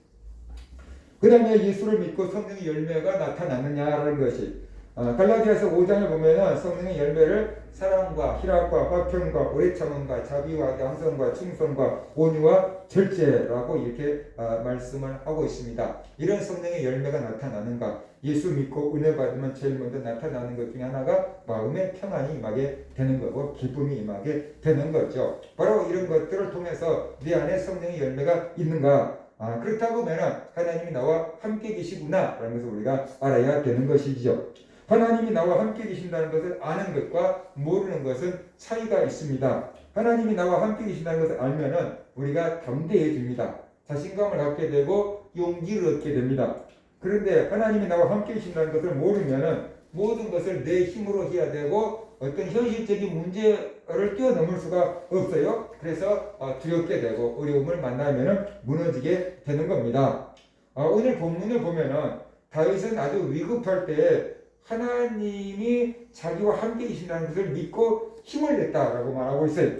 그 다음에 예수를 믿고 성령의 열매가 나타나느냐라는 것이 갈라디아서 5장을 보면 성령의 열매를 사랑과 희락과 화평과 오래 참음과 자비와 양선과 충성과 온유와 절제라고 이렇게 말씀을 하고 있습니다. 이런 성령의 열매가 나타나는가? 예수 믿고 은혜 받으면 제일 먼저 나타나는 것 중에 하나가 마음의 평안이 임하게 되는 거고 기쁨이 임하게 되는 거죠. 바로 이런 것들을 통해서 내 안에 성령의 열매가 있는가? 그렇다고 하면 하나님이 나와 함께 계시구나 라는 것을 우리가 알아야 되는 것이죠. 하나님이 나와 함께 계신다는 것을 아는 것과 모르는 것은 차이가 있습니다. 하나님이 나와 함께 계신다는 것을 알면은 우리가 담대해집니다. 자신감을 갖게 되고 용기를 얻게 됩니다. 그런데 하나님이 나와 함께 계신다는 것을 모르면은 모든 것을 내 힘으로 해야 되고 어떤 현실적인 문제를 뛰어넘을 수가 없어요. 그래서 두렵게 되고 어려움을 만나면은 무너지게 되는 겁니다. 오늘 본문을 보면은 다윗은 아주 위급할 때 하나님이 자기와 함께 계신다는 것을 믿고 힘을 냈다라고 말하고 있어요.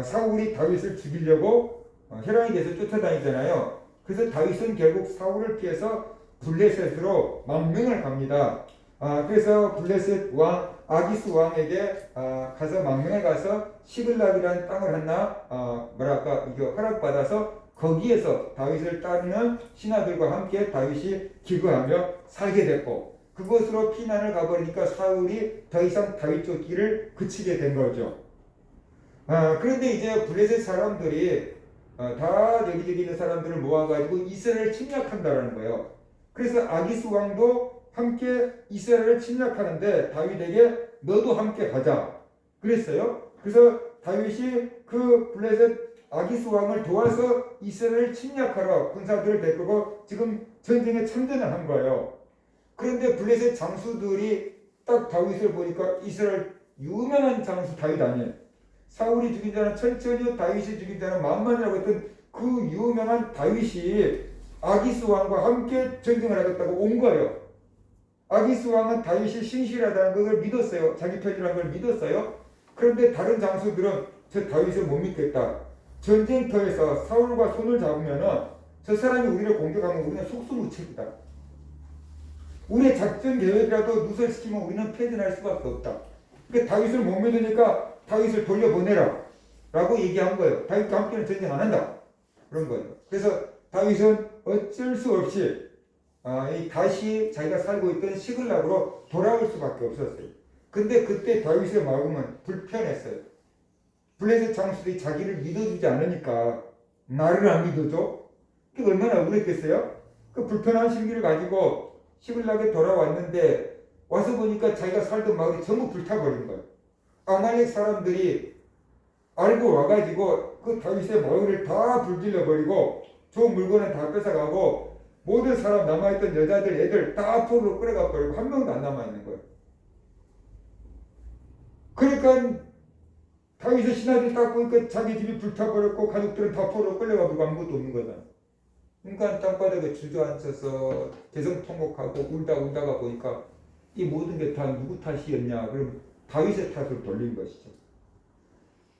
사울이 다윗을 죽이려고 혈안에 대해서 쫓아다니잖아요. 그래서 다윗은 결국 사울을 피해서 블레셋으로 망명을 갑니다. 그래서 블레셋 왕 아기스 왕에게 가서 망명에 가서 시글락이라는 땅을 하나 이거 허락받아서 거기에서 다윗을 따르는 신하들과 함께 다윗이 기거하며 살게 됐고 그곳으로 피난을 가버리니까 사울이 더 이상 다윗 쫓기를 그치게 된 거죠. 그런데 이제 블레셋 사람들이 다 여기저기 있는 사람들을 모아가지고 이스라엘을 침략한다는 거예요. 그래서 아기스 왕도 함께 이스라엘을 침략하는데 다윗에게 너도 함께 가자 그랬어요. 그래서 다윗이 그 블레셋 아기스 왕을 도와서 이스라엘을 침략하러 군사들을 데리고 지금 전쟁에 참전을 한 거예요. 그런데 블레셋 장수들이 딱 다윗을 보니까 이스라엘 유명한 장수 다윗 아니에요. 사울이 죽인 자는 천천히요 다윗이 죽인 자는 만만이라고 했던 그 유명한 다윗이 아기스 왕과 함께 전쟁을 하겠다고 온 거예요. 아기스 왕은 다윗이 신실하다는 것을 믿었어요. 자기 편이라는 걸 믿었어요. 그런데 다른 장수들은 저 다윗을 못 믿겠다. 전쟁터에서 사울과 손을 잡으면은 저 사람이 우리를 공격하면 우리는 속수무책이다. 우리의 작전 계획이라도 누설시키면 우리는 패전할 수밖에 없다. 그러니까 다윗을 못 믿으니까 다윗을 돌려보내라 라고 얘기한 거예요. 다윗과 함께는 전쟁 안 한다. 그런 거예요. 그래서 다윗은 어쩔 수 없이 다시 자기가 살고 있던 시글락으로 돌아올 수밖에 없었어요. 근데 그때 다윗의 마음은 불편했어요. 블레셋 장수들이 자기를 믿어주지 않으니까 나를 안 믿어줘? 그게 얼마나 억울했겠어요? 그 불편한 심기를 가지고 시글락에 돌아왔는데 와서 보니까 자기가 살던 마을이 전부 불타버린 거예요. 아말렉 사람들이 알고 와가지고 그 다윗의 마을을 다 불질러버리고 좋은 물건은 다 뺏어가고 모든 사람 남아있던 여자들 애들 다 포로로 끌어가 버리고 한 명도 안 남아있는 거예요. 그러니까 다윗의 신하들이 딱 보니까 자기 집이 불타버렸고 가족들은 다 포로로 끌려가 버리고 아무것도 없는 거잖아. 그러니까 땅바닥에 주저앉아서 대성통곡하고 울다가 보니까 이 모든 게 다 누구 탓이었냐? 그럼 다윗의 탓으로 돌린 것이죠.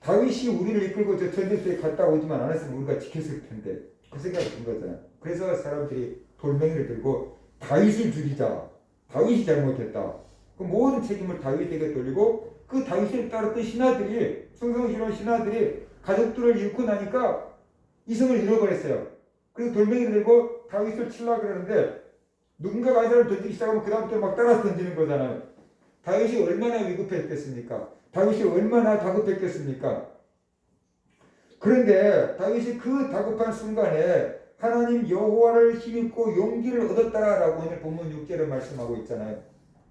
다윗이 우리를 이끌고 저 전쟁터에 갔다 오지만 않았으면 우리가 지켰을 텐데 그 생각이 든 거잖아요. 그래서 사람들이 돌멩이를 들고 다윗을 죽이자. 다윗이 잘못했다. 그 모든 책임을 다윗에게 돌리고 그 다윗을 따랐던 신하들이 충성스러운 신하들이 가족들을 잃고 나니까 이성을 잃어버렸어요. 그래서 돌멩이를 들고 다윗을 치려고 그러는데 누군가가 한 사람을 던지기 시작하면 그 다음부터 막 따라서 던지는 거잖아요. 다윗이 얼마나 위급했겠습니까? 다윗이 얼마나 다급했겠습니까? 그런데 다윗이 그 다급한 순간에 하나님 여호와를 힘입고 용기를 얻었다라고 오늘 본문 6절에 말씀하고 있잖아요.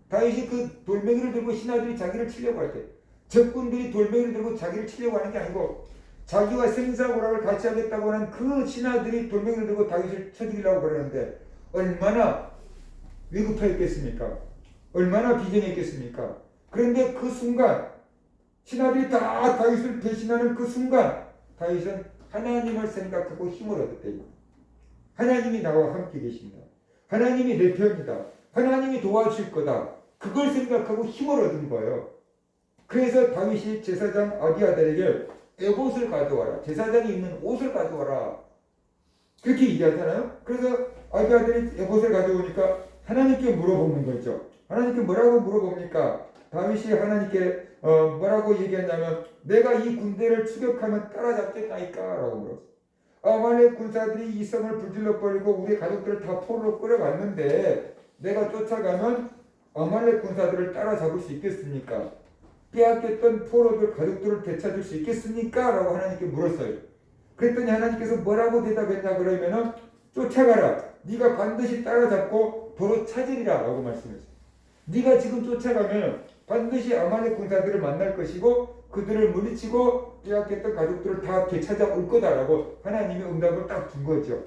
다윗이 그 돌멩이를 들고 신하들이 자기를 치려고 할 때 적군들이 돌멩이를 들고 자기를 치려고 하는 게 아니고 자기와 생사고락을 같이 하겠다고 하는 그 신하들이 돌멩이를 들고 다윗을 쳐 죽이려고 그러는데 얼마나 위급했겠습니까? 얼마나 비전했겠습니까? 그런데 그 순간 신하들이 다 다윗을 배신하는 그 순간 다윗은 하나님을 생각하고 힘을 얻었대요. 하나님이 나와 함께 계신다. 하나님이 내 편이다. 하나님이 도와줄 거다. 그걸 생각하고 힘을 얻은 거예요. 그래서 다윗이 제사장 아비아달에게 에봇을 가져와라. 제사장이 입는 옷을 가져와라. 그렇게 얘기하잖아요. 그래서 아비아달이 에봇을 가져오니까 하나님께 물어보는 거죠. 하나님께 뭐라고 물어봅니까? 다윗이 하나님께 뭐라고 얘기했냐면 내가 이 군대를 추격하면 따라잡겠나이까? 라고 물었어요. 아말렉 군사들이 이 성을 불질러버리고 우리 가족들을 다 포로로 끌어갔는데 내가 쫓아가면 아말렉 군사들을 따라잡을 수 있겠습니까? 빼앗겼던 포로들 가족들을 되찾을 수 있겠습니까? 라고 하나님께 물었어요. 그랬더니 하나님께서 뭐라고 대답했냐 그러면은 쫓아가라. 네가 반드시 따라잡고 도로 찾으리라 라고 말씀했어요. 네가 지금 쫓아가면 반드시 아말렉 군사들을 만날 것이고 그들을 물리치고 빼앗겼던 가족들을 다 되찾아올 거다라고 하나님의 응답을 딱 준 거죠.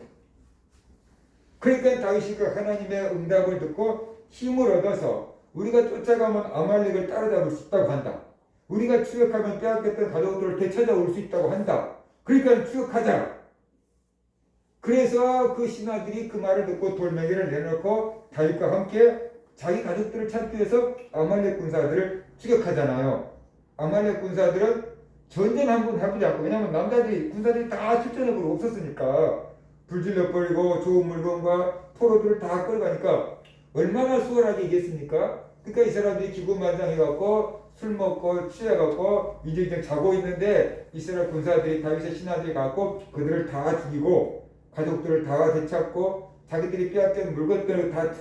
그러니까 다윗이 그 하나님의 응답을 듣고 힘을 얻어서 우리가 쫓아가면 아말렉을 따라잡을 수 있다고 한다. 우리가 추격하면 빼앗겼던 가족들을 되찾아올 수 있다고 한다. 그러니까 추격하자. 그래서 그 신하들이 그 말을 듣고 돌멩이를 내놓고 다윗과 함께 자기 가족들을 찾기 위해서 아말렉 군사들을 추격하잖아요. 아말렉 군사들은 전쟁 한번 해보지 않고, 왜냐하면 군사들이 다 출전해버리고 없었으니까 불질러버리고 좋은 물건과 포로들을 다 끌어가니까 얼마나 수월하게 이겼습니까? 그러니까 이 사람들이 기분만장해갖고 술 먹고 취해갖고 이제 자고 있는데 이스라엘 군사들이 다윗의 신하들이 가고 그들을 다 죽이고 가족들을 다 되찾고 자기들이 빼앗긴 물건들을 다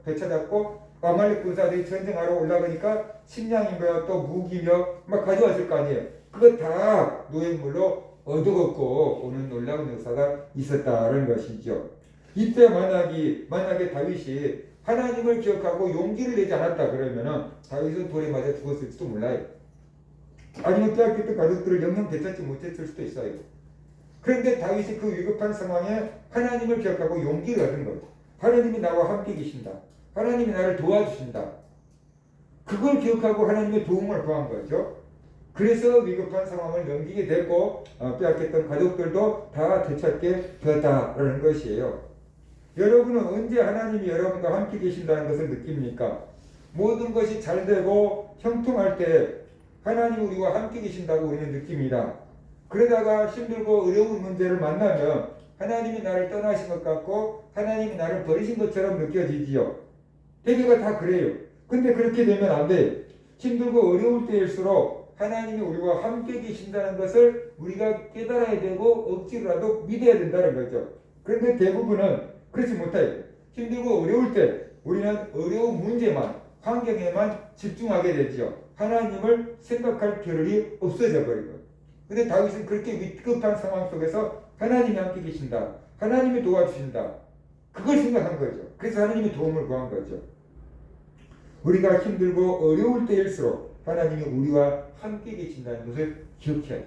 되찾았고 아말렉 군사들이 전쟁하러 올라가니까 식량이며 또 무기며 막 가져왔을 거 아니에요. 그거 다 노예물로 얻어먹고 오는 놀라운 역사가 있었다는 것이죠. 이때 만약에 다윗이 하나님을 기억하고 용기를 내지 않았다 그러면은 다윗은 돌에 맞아 죽었을지도 몰라요. 아니면 빼앗겼던 가족들을 영영 되찾지 못했을 수도 있어요. 그런데 다윗이 그 위급한 상황에 하나님을 기억하고 용기를 얻은 거예요. 하나님이 나와 함께 계신다. 하나님이 나를 도와주신다. 그걸 기억하고 하나님의 도움을 구한 거죠. 그래서 위급한 상황을 넘기게 됐고 빼앗겼던 가족들도 다 되찾게 되었다라는 것이에요. 여러분은 언제 하나님이 여러분과 함께 계신다는 것을 느낍니까? 모든 것이 잘 되고 형통할 때 하나님이 우리와 함께 계신다고 우리는 느낍니다. 그러다가 힘들고 어려운 문제를 만나면 하나님이 나를 떠나신 것 같고 하나님이 나를 버리신 것처럼 느껴지지요. 대개가 다 그래요. 근데 그렇게 되면 안 돼. 힘들고 어려울 때일수록 하나님이 우리와 함께 계신다는 것을 우리가 깨달아야 되고 억지로라도 믿어야 된다는 거죠. 그런데 대부분은 그렇지 못해요. 힘들고 어려울 때 우리는 어려운 문제만, 환경에만 집중하게 되죠. 하나님을 생각할 겨를이 없어져 버리고. 근데 다윗은 그렇게 위급한 상황 속에서 하나님이 함께 계신다. 하나님이 도와주신다. 그걸 생각한 거죠. 그래서 하나님의 도움을 구한 거죠. 우리가 힘들고 어려울 때일수록 하나님이 우리와 함께 계신다는 것을 기억해야 돼요.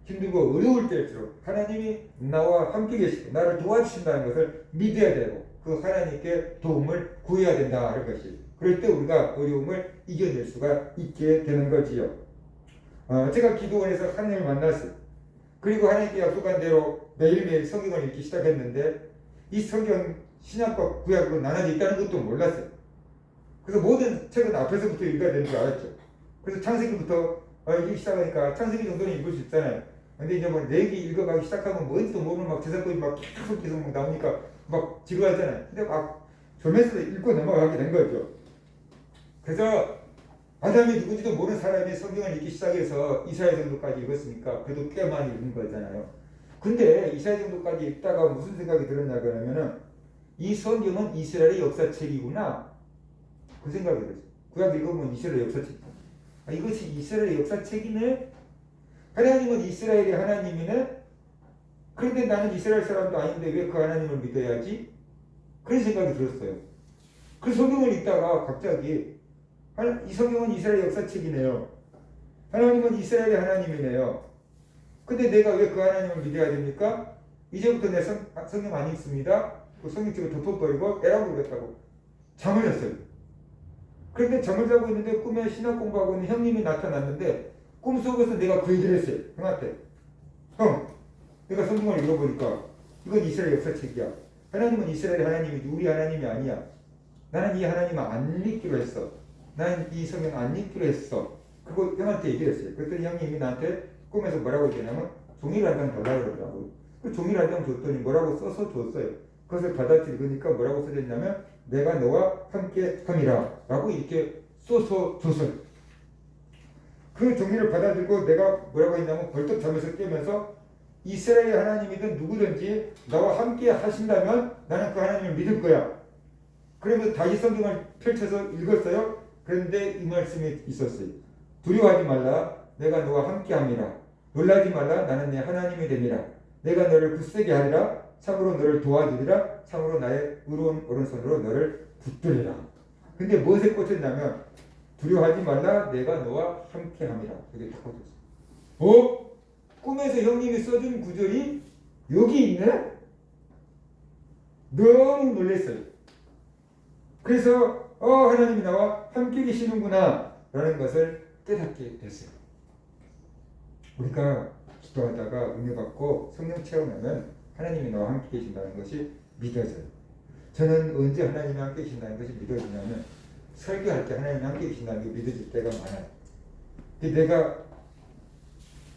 힘들고 어려울 때일수록 하나님이 나와 함께 계시고 나를 도와주신다는 것을 믿어야 되고 그 하나님께 도움을 구해야 된다 하는 것이. 그럴 때 우리가 어려움을 이겨낼 수가 있게 되는 거지요. 제가 기도원에서 하나님을 만났어요. 그리고 하나님께 약속한 대로 매일매일 성경을 읽기 시작했는데 이 성경 신약과 구약으로 나눠져 있다는 것도 몰랐어요. 그래서 모든 책은 앞에서부터 읽어야 되는 줄 알았죠. 그래서 창세기부터 읽기 시작하니까 창세기 정도는 읽을 수 있잖아요. 근데 이제 뭐 내기 읽어가기 시작하면 뭔지도 모르는 막 제사법이 막 계속 막 나오니까 막 지루하잖아요. 근데 막 졸면서 읽고 넘어가게 된 거죠. 그래서 아담이 누군지도 모르는 사람이 성경을 읽기 시작해서 이사야 정도까지 읽었으니까 그래도 꽤 많이 읽은 거잖아요. 근데 이사야 정도까지 읽다가 무슨 생각이 들었냐 그러면은 이 성경은 이스라엘의 역사책이구나 그 생각이 들었어요. 구약 읽으면 이스라엘 역사책. 이것이 이스라엘의 역사책이네. 하나님은 이스라엘의 하나님이네. 그런데 나는 이스라엘 사람도 아닌데 왜 그 하나님을 믿어야지? 그런 생각이 들었어요. 그 성경을 읽다가 갑자기 이 성경은 이스라엘 역사책이네요. 하나님은 이스라엘의 하나님이네요. 근데 내가 왜 그 하나님을 믿어야 됩니까? 이제부터 내 성경 안 읽습니다. 그 성경책을 덮어버리고 에라고 그랬다고 잠을 잤어요. 그런데 잠을 자고 있는데 꿈에 신학 공부하고 있는 형님이 나타났는데 꿈속에서 내가 그 얘기를 했어요. 형한테. 형, 내가 성경을 읽어보니까 이건 이스라엘 역사책이야. 하나님은 이스라엘 하나님이지 우리 하나님이 아니야. 나는 이 하나님을 안 믿기로 했어. 나는 이 성경 안 읽기로 했어. 그거 형한테 얘기를 했어요. 그랬더니 형님이 나한테 꿈에서 뭐라고 얘기하냐면 종이를 한 장 달라고 그러더라고요. 그 종이를 한 장 줬더니 뭐라고 써서 줬어요. 그것을 받아서 읽으니까 뭐라고 써졌냐면 내가 너와 함께 함이라 라고 이렇게 써서 줬어요. 그 종이를 받아들고 내가 뭐라고 했냐면 벌떡 잠에서 깨면서 이스라엘 하나님이든 누구든지 나와 함께 하신다면 나는 그 하나님을 믿을 거야. 그러면서 다시 성경을 펼쳐서 읽었어요. 그런데 이 말씀이 있었어요. 두려워하지 말라. 내가 너와 함께 함이라. 놀라지 말라. 나는 네 하나님이 됨이라. 내가 너를 굳세게 하리라. 참으로 너를 도와주리라. 참으로 나의 의로운 오른손으로 너를 붙들리라. 근데 무엇에 꽂혔냐면 두려워하지 말라. 내가 너와 함께 함이라. 이게 딱 꽂혔어요. 꿈에서 형님이 써준 구절이 여기 있네? 너무 놀랐어요. 그래서 하나님이 나와 함께 계시는구나 라는 것을 깨닫게 됐어요. 우리가 기도하다가 은혜 받고 성령 체험하면 하나님이 나와 함께 계신다는 것이 믿어져요. 저는 언제 하나님이 함께 계신다는 것이 믿어지냐면 설교할 때 하나님이 함께 계신다는 게 믿어질 때가 많아요. 근데 내가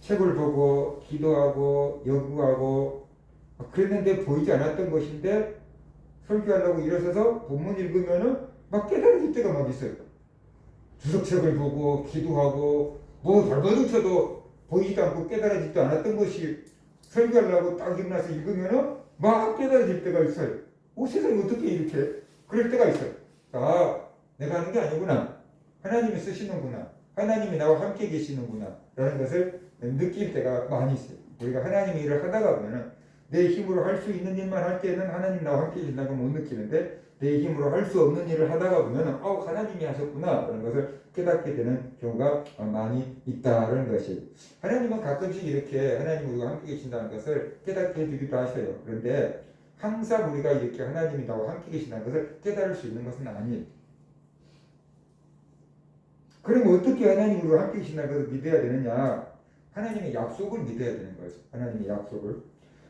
책을 보고 기도하고 연구하고 그랬는데 보이지 않았던 것인데 설교하려고 일어서서 본문 읽으면은 막 깨달아질 때가 막 있어요. 주석책을 보고 기도하고 뭐 발버둥 쳐도 보이지도 않고 깨달아지지도 않았던 것이 설교하려고 딱 일어나서 읽으면은 막 깨달아질 때가 있어요. 세상이 어떻게 이렇게 그럴 때가 있어요. 내가 하는 게 아니구나. 하나님이 쓰시는구나. 하나님이 나와 함께 계시는구나 라는 것을 느낄 때가 많이 있어요. 우리가 하나님의 일을 하다가 보면은 내 힘으로 할 수 있는 일만 할 때는 하나님 나와 함께 계신다는 걸 못 느끼는데 내 힘으로 할 수 없는 일을 하다가 보면은 하나님이 하셨구나 라는 것을 깨닫게 되는 경우가 많이 있다는 것이. 하나님은 가끔씩 이렇게 하나님이 우리와 함께 계신다는 것을 깨닫게 해주기도 하셔요. 그런데 항상 우리가 이렇게 하나님이 나와 함께 계신다는 것을 깨달을 수 있는 것은 아니에요. 그럼 어떻게 하나님이 우리와 함께 계신다는 것을 믿어야 되느냐? 하나님의 약속을 믿어야 되는 거예요. 하나님의 약속을.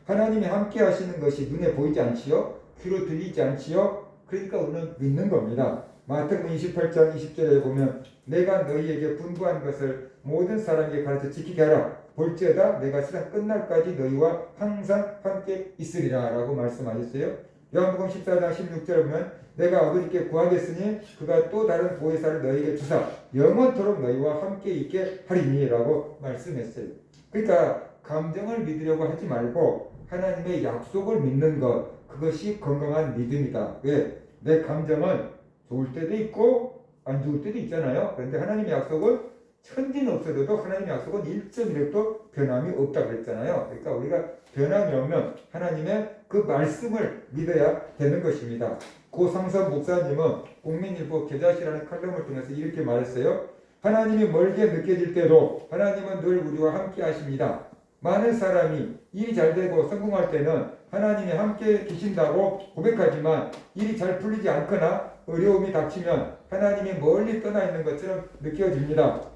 하나님이 함께 하시는 것이 눈에 보이지 않지요? 귀로 들리지 않지요? 그러니까 우리는 믿는 겁니다. 마태복음 28장 20절에 보면 내가 너희에게 분부한 것을 모든 사람에게 가르쳐 지키게 하라. 볼지어다 내가 세상 끝날까지 너희와 항상 함께 있으리라 라고 말씀하셨어요. 요한복음 14장 16절에 보면 내가 아버지께 구하겠으니 그가 또 다른 보혜사를 너희에게 주사 영원토록 너희와 함께 있게 하리니 라고 말씀했어요. 그러니까 감정을 믿으려고 하지 말고 하나님의 약속을 믿는 것, 그것이 건강한 믿음이다. 왜? 내 감정은 좋을 때도 있고 안 좋을 때도 있잖아요. 그런데 하나님의 약속은 천지는 없어져도 하나님의 약속은 1.1도 변함이 없다고 그랬잖아요. 그러니까 우리가 변함이 없는 하나님의 그 말씀을 믿어야 되는 것입니다. 고상선 목사님은 국민일보 계좌시라는 칼럼을 통해서 이렇게 말했어요. 하나님이 멀게 느껴질 때도 하나님은 늘 우리와 함께 하십니다. 많은 사람이 일이 잘 되고 성공할 때는 하나님이 함께 계신다고 고백하지만 일이 잘 풀리지 않거나 어려움이 닥치면 하나님이 멀리 떠나 있는 것처럼 느껴집니다.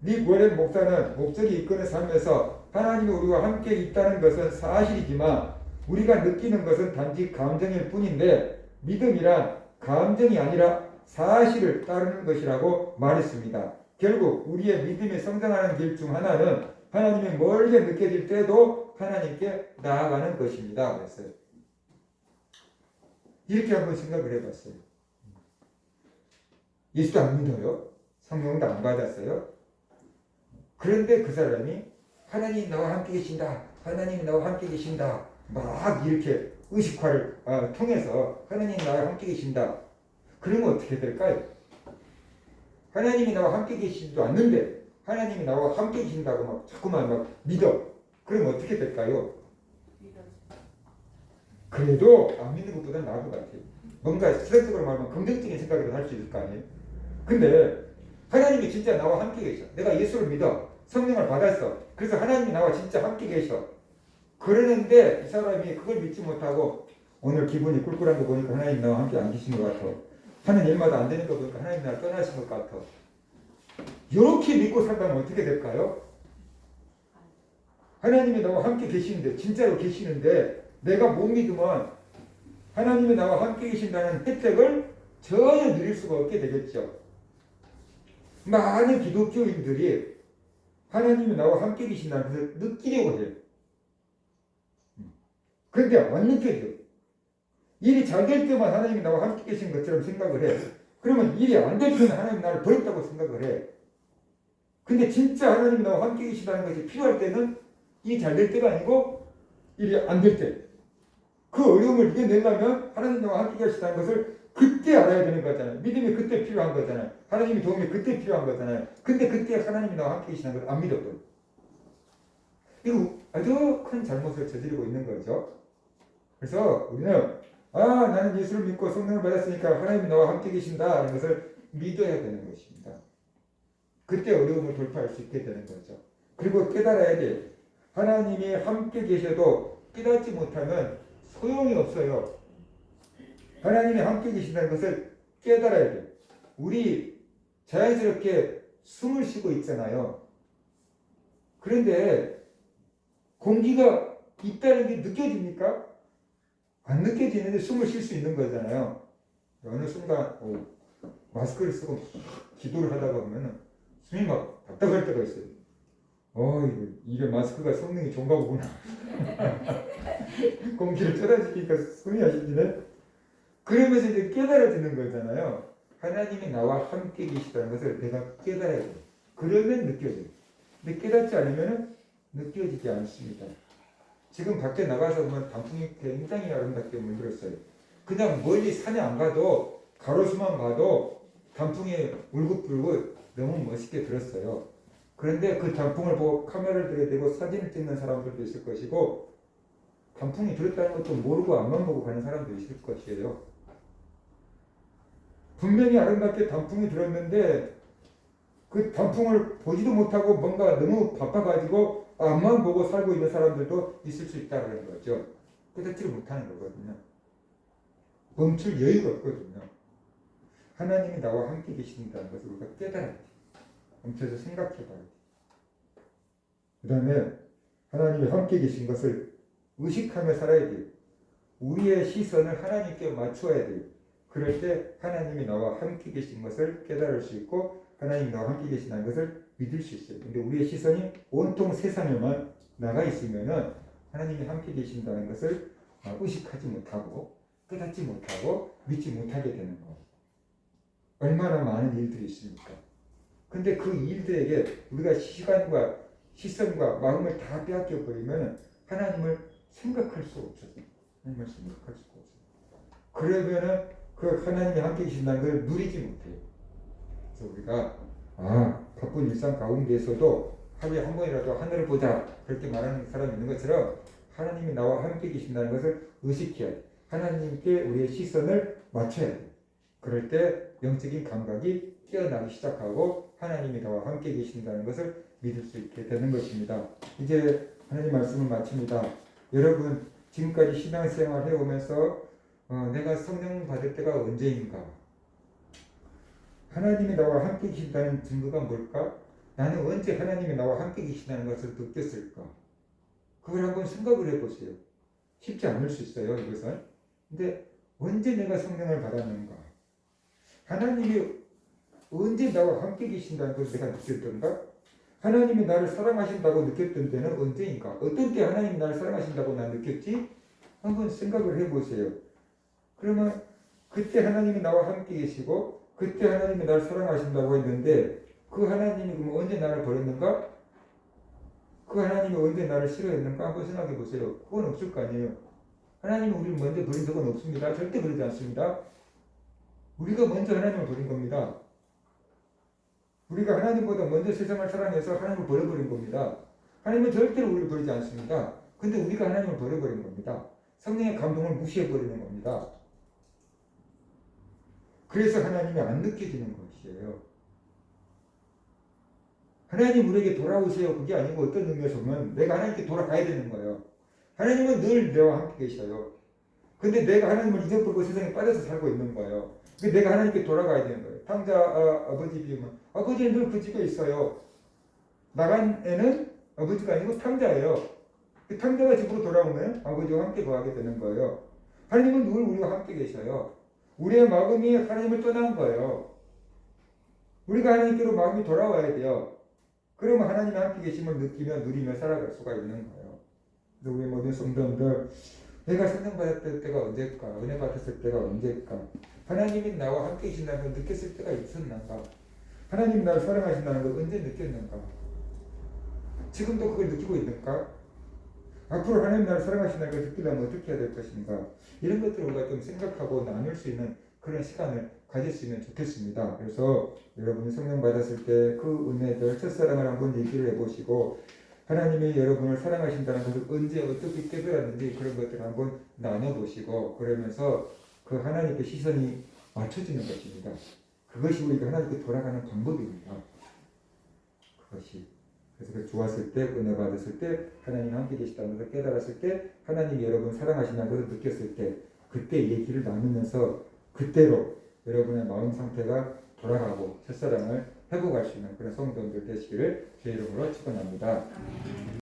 닉 워렌 목사는 목적이 이끄는 삶에서 하나님이 우리와 함께 있다는 것은 사실이지만 우리가 느끼는 것은 단지 감정일 뿐인데 믿음이란 감정이 아니라 사실을 따르는 것이라고 말했습니다. 결국 우리의 믿음이 성장하는 길 중 하나는 하나님이 멀게 느껴질 때도 하나님께 나아가는 것입니다. 그랬어요. 이렇게 한번 생각을 해봤어요. 예수도 안 믿어요. 성령도 안 받았어요. 그런데 그 사람이 하나님 나와 함께 계신다. 하나님 나와 함께 계신다. 막 이렇게 의식화를 통해서 하나님 나와 함께 계신다. 그러면 어떻게 될까요? 하나님이 나와 함께 계시지도 않는데 하나님이 나와 함께 계신다고 막 자꾸만 막 믿어. 그럼 어떻게 될까요? 그래도 안 믿는 것보다 나은 것 같아요. 뭔가 세상적으로 말하면 긍정적인 생각이라도 할 수 있을 거 아니에요. 근데 하나님이 진짜 나와 함께 계셔. 내가 예수를 믿어. 성령을 받았어. 그래서 하나님이 나와 진짜 함께 계셔. 그러는데 이 사람이 그걸 믿지 못하고 오늘 기분이 꿀꿀한 거 보니까 하나님 나와 함께 안 계신 것 같아. 하는 일마다 안 되는 거 보니까 하나님 나를 떠나신 것 같아. 이렇게 믿고 살다면 어떻게 될까요? 하나님이 나와 함께 계시는데 진짜로 계시는데 내가 못 믿으면 하나님이 나와 함께 계신다는 혜택을 전혀 누릴 수가 없게 되겠죠. 많은 기독교인들이 하나님이 나와 함께 계신다는 것을 느끼려고 해요. 그런데 안 느껴져. 일이 잘 될 때만 하나님이 나와 함께 계신 것처럼 생각을 해. 그러면 일이 안 될 때는 하나님이 나를 버렸다고 생각을 해. 근데 진짜 하나님이 나와 함께 계시다는 것이 필요할 때는 일이 잘 될 때가 아니고 일이 안 될 때. 그 어려움을 이겨내려면 하나님 나와 함께 계시다는 것을 그때 알아야 되는 거잖아요. 믿음이 그때 필요한 거잖아요. 하나님의 도움이 그때 필요한 거잖아요. 근데 그때 하나님이 나와 함께 계시다는 걸 안 믿었거든요. 이거 아주 큰 잘못을 저지르고 있는 거죠. 그래서 우리는 나는 예수를 믿고 성령을 받았으니까 하나님이 나와 함께 계신다 하는 것을 믿어야 되는 것입니다. 그때 어려움을 돌파할 수 있게 되는 거죠. 그리고 깨달아야 돼. 하나님이 함께 계셔도 깨닫지 못하면 소용이 없어요. 하나님이 함께 계신다는 것을 깨달아야 돼. 우리 자연스럽게 숨을 쉬고 있잖아요. 그런데 공기가 있다는 게 느껴집니까? 안 느껴지는데 숨을 쉴 수 있는 거잖아요. 어느 순간 마스크를 쓰고 기도를 하다가 보면 숨이 막 답답할 때가 있어요. 이게 마스크가 성능이 좋은가 보구나. 공기를 쏟아지니까 숨이 아쉽지네. 그러면서 이제 깨달아지는 거잖아요. 하나님이 나와 함께 계시다는 것을 내가 깨달아야 돼요. 그러면 느껴져요. 근데 깨닫지 않으면 느껴지지 않습니다. 지금 밖에 나가서 보면 단풍이 굉장히 아름답게 물들었어요. 그냥 멀리 산에 안 가도 가로수만 봐도 단풍이 울긋불긋 너무 멋있게 들었어요. 그런데 그 단풍을 보고 카메라를 들여대고 사진을 찍는 사람들도 있을 것이고 단풍이 들었다는 것도 모르고 앞만 보고 가는 사람도 있을 것이에요. 분명히 아름답게 단풍이 들었는데 그 단풍을 보지도 못하고 뭔가 너무 바빠가지고 앞만 보고 살고 있는 사람들도 있을 수 있다는 거죠. 깨닫지를 못하는 거거든요. 멈출 여유가 없거든요. 하나님이 나와 함께 계신다는 것을 우리가 깨달아야 돼요. 멈춰서 생각해 봐야 돼요. 그 다음에 하나님이 함께 계신 것을 의식하며 살아야 돼요. 우리의 시선을 하나님께 맞추어야 돼요. 그럴 때 하나님이 나와 함께 계신 것을 깨달을 수 있고 하나님이 나와 함께 계신다는 것을 믿을 수 있어요. 근데 우리의 시선이 온통 세상에만 나가 있으면은 하나님이 함께 계신다는 것을 의식하지 못하고 깨닫지 못하고 믿지 못하게 되는 거예요. 얼마나 많은 일들이 있습니까? 근데 그 일들에게 우리가 시간과 시선과 마음을 다 빼앗겨 버리면 하나님을 생각할 수 없어요. 하나님을 생각할 수가 없어요. 그러면은 그 하나님이 함께 계신다는 걸 누리지 못해요. 그래서 우리가 바쁜 일상 가운데에서도 하루에 한 번이라도 하늘을 보자 그렇게 말하는 사람이 있는 것처럼 하나님이 나와 함께 계신다는 것을 의식해야 돼. 하나님께 우리의 시선을 맞춰야 돼. 그럴 때 영적인 감각이 깨어나기 시작하고 하나님이 나와 함께 계신다는 것을 믿을 수 있게 되는 것입니다. 이제 하나님 말씀을 마칩니다. 여러분 지금까지 신앙생활 해오면서 내가 성령 받을 때가 언제인가? 하나님이 나와 함께 계신다는 증거가 뭘까? 나는 언제 하나님이 나와 함께 계신다는 것을 느꼈을까? 그걸 한번 생각을 해보세요. 쉽지 않을 수 있어요, 이것은. 근데 언제 내가 성령을 받았는가? 하나님이 언제 나와 함께 계신다는 것을 내가 느꼈던가? 하나님이 나를 사랑하신다고 느꼈던 때는 언제인가? 어떤 때 하나님이 나를 사랑하신다고 난 느꼈지? 한번 생각을 해보세요. 그러면 그때 하나님이 나와 함께 계시고 그때 하나님이 나를 사랑하신다고 했는데 그 하나님이 그럼 언제 나를 버렸는가? 그 하나님이 언제 나를 싫어했는가? 한번 생각해 보세요. 그건 없을 거 아니에요. 하나님이 우리를 먼저 버린 적은 없습니다. 절대 그러지 않습니다. 우리가 먼저 하나님을 버린 겁니다. 우리가 하나님보다 먼저 세상을 사랑해서 하나님을 버려버린 겁니다. 하나님은 절대로 우리를 버리지 않습니다. 근데 우리가 하나님을 버려버린 겁니다. 성령의 감동을 무시해버리는 겁니다. 그래서 하나님이 안 느껴지는 것이에요. 하나님 우리에게 돌아오세요. 그게 아니고 어떤 의미에서 보면 내가 하나님께 돌아가야 되는 거예요. 하나님은 늘 내와 함께 계셔요. 근데 내가 하나님을 잊어버리고 세상에 빠져서 살고 있는 거예요. 근데 내가 하나님께 돌아가야 되는 거예요. 탕자 아버지 비유면 아버지는 늘 그 집에 있어요. 나간 애는 아버지가 아니고 탕자예요. 그 탕자가 집으로 돌아오면 아버지와 함께 거하게 되는 거예요. 하나님은 늘 우리와 함께 계셔요. 우리의 마음이 하나님을 떠난 거예요. 우리가 하나님께로 마음이 돌아와야 돼요. 그러면 하나님이 함께 계심을 느끼며 누리며 살아갈 수가 있는 거예요. 그래서 우리 모든 성도들 내가 성령 받았을 때가 언제일까? 은혜 받았을 때가 언제일까? 하나님이 나와 함께 계신다는 걸 느꼈을 때가 있었는가? 하나님이 나를 사랑하신다는 걸 언제 느꼈는가? 지금도 그걸 느끼고 있는가? 앞으로 하나님 나를 사랑하신다는 걸 느끼려면 어떻게 해야 될 것인가? 이런 것들을 우리가 좀 생각하고 나눌 수 있는 그런 시간을 가질 수 있으면 좋겠습니다. 그래서 여러분이 성령 받았을 때 그 은혜들 첫사랑을 한번 얘기를 해보시고 하나님이 여러분을 사랑하신다는 것을 언제 어떻게 깨달았는지 그런 것들을 한번 나눠보시고 그러면서 그 하나님께 시선이 맞춰지는 것입니다. 그것이 우리가 하나님께 돌아가는 방법입니다. 그것이 그래서 좋았을 때 은혜 받았을 때 하나님 함께 계시다는 것을 깨달았을 때 하나님이 여러분 사랑하신다는 것을 느꼈을 때 그때 얘기를 나누면서 그때로 여러분의 마음 상태가 돌아가고 첫사랑을 회복할 수 있는 그런 성도들 되시기를 주의 이름으로 축원합니다.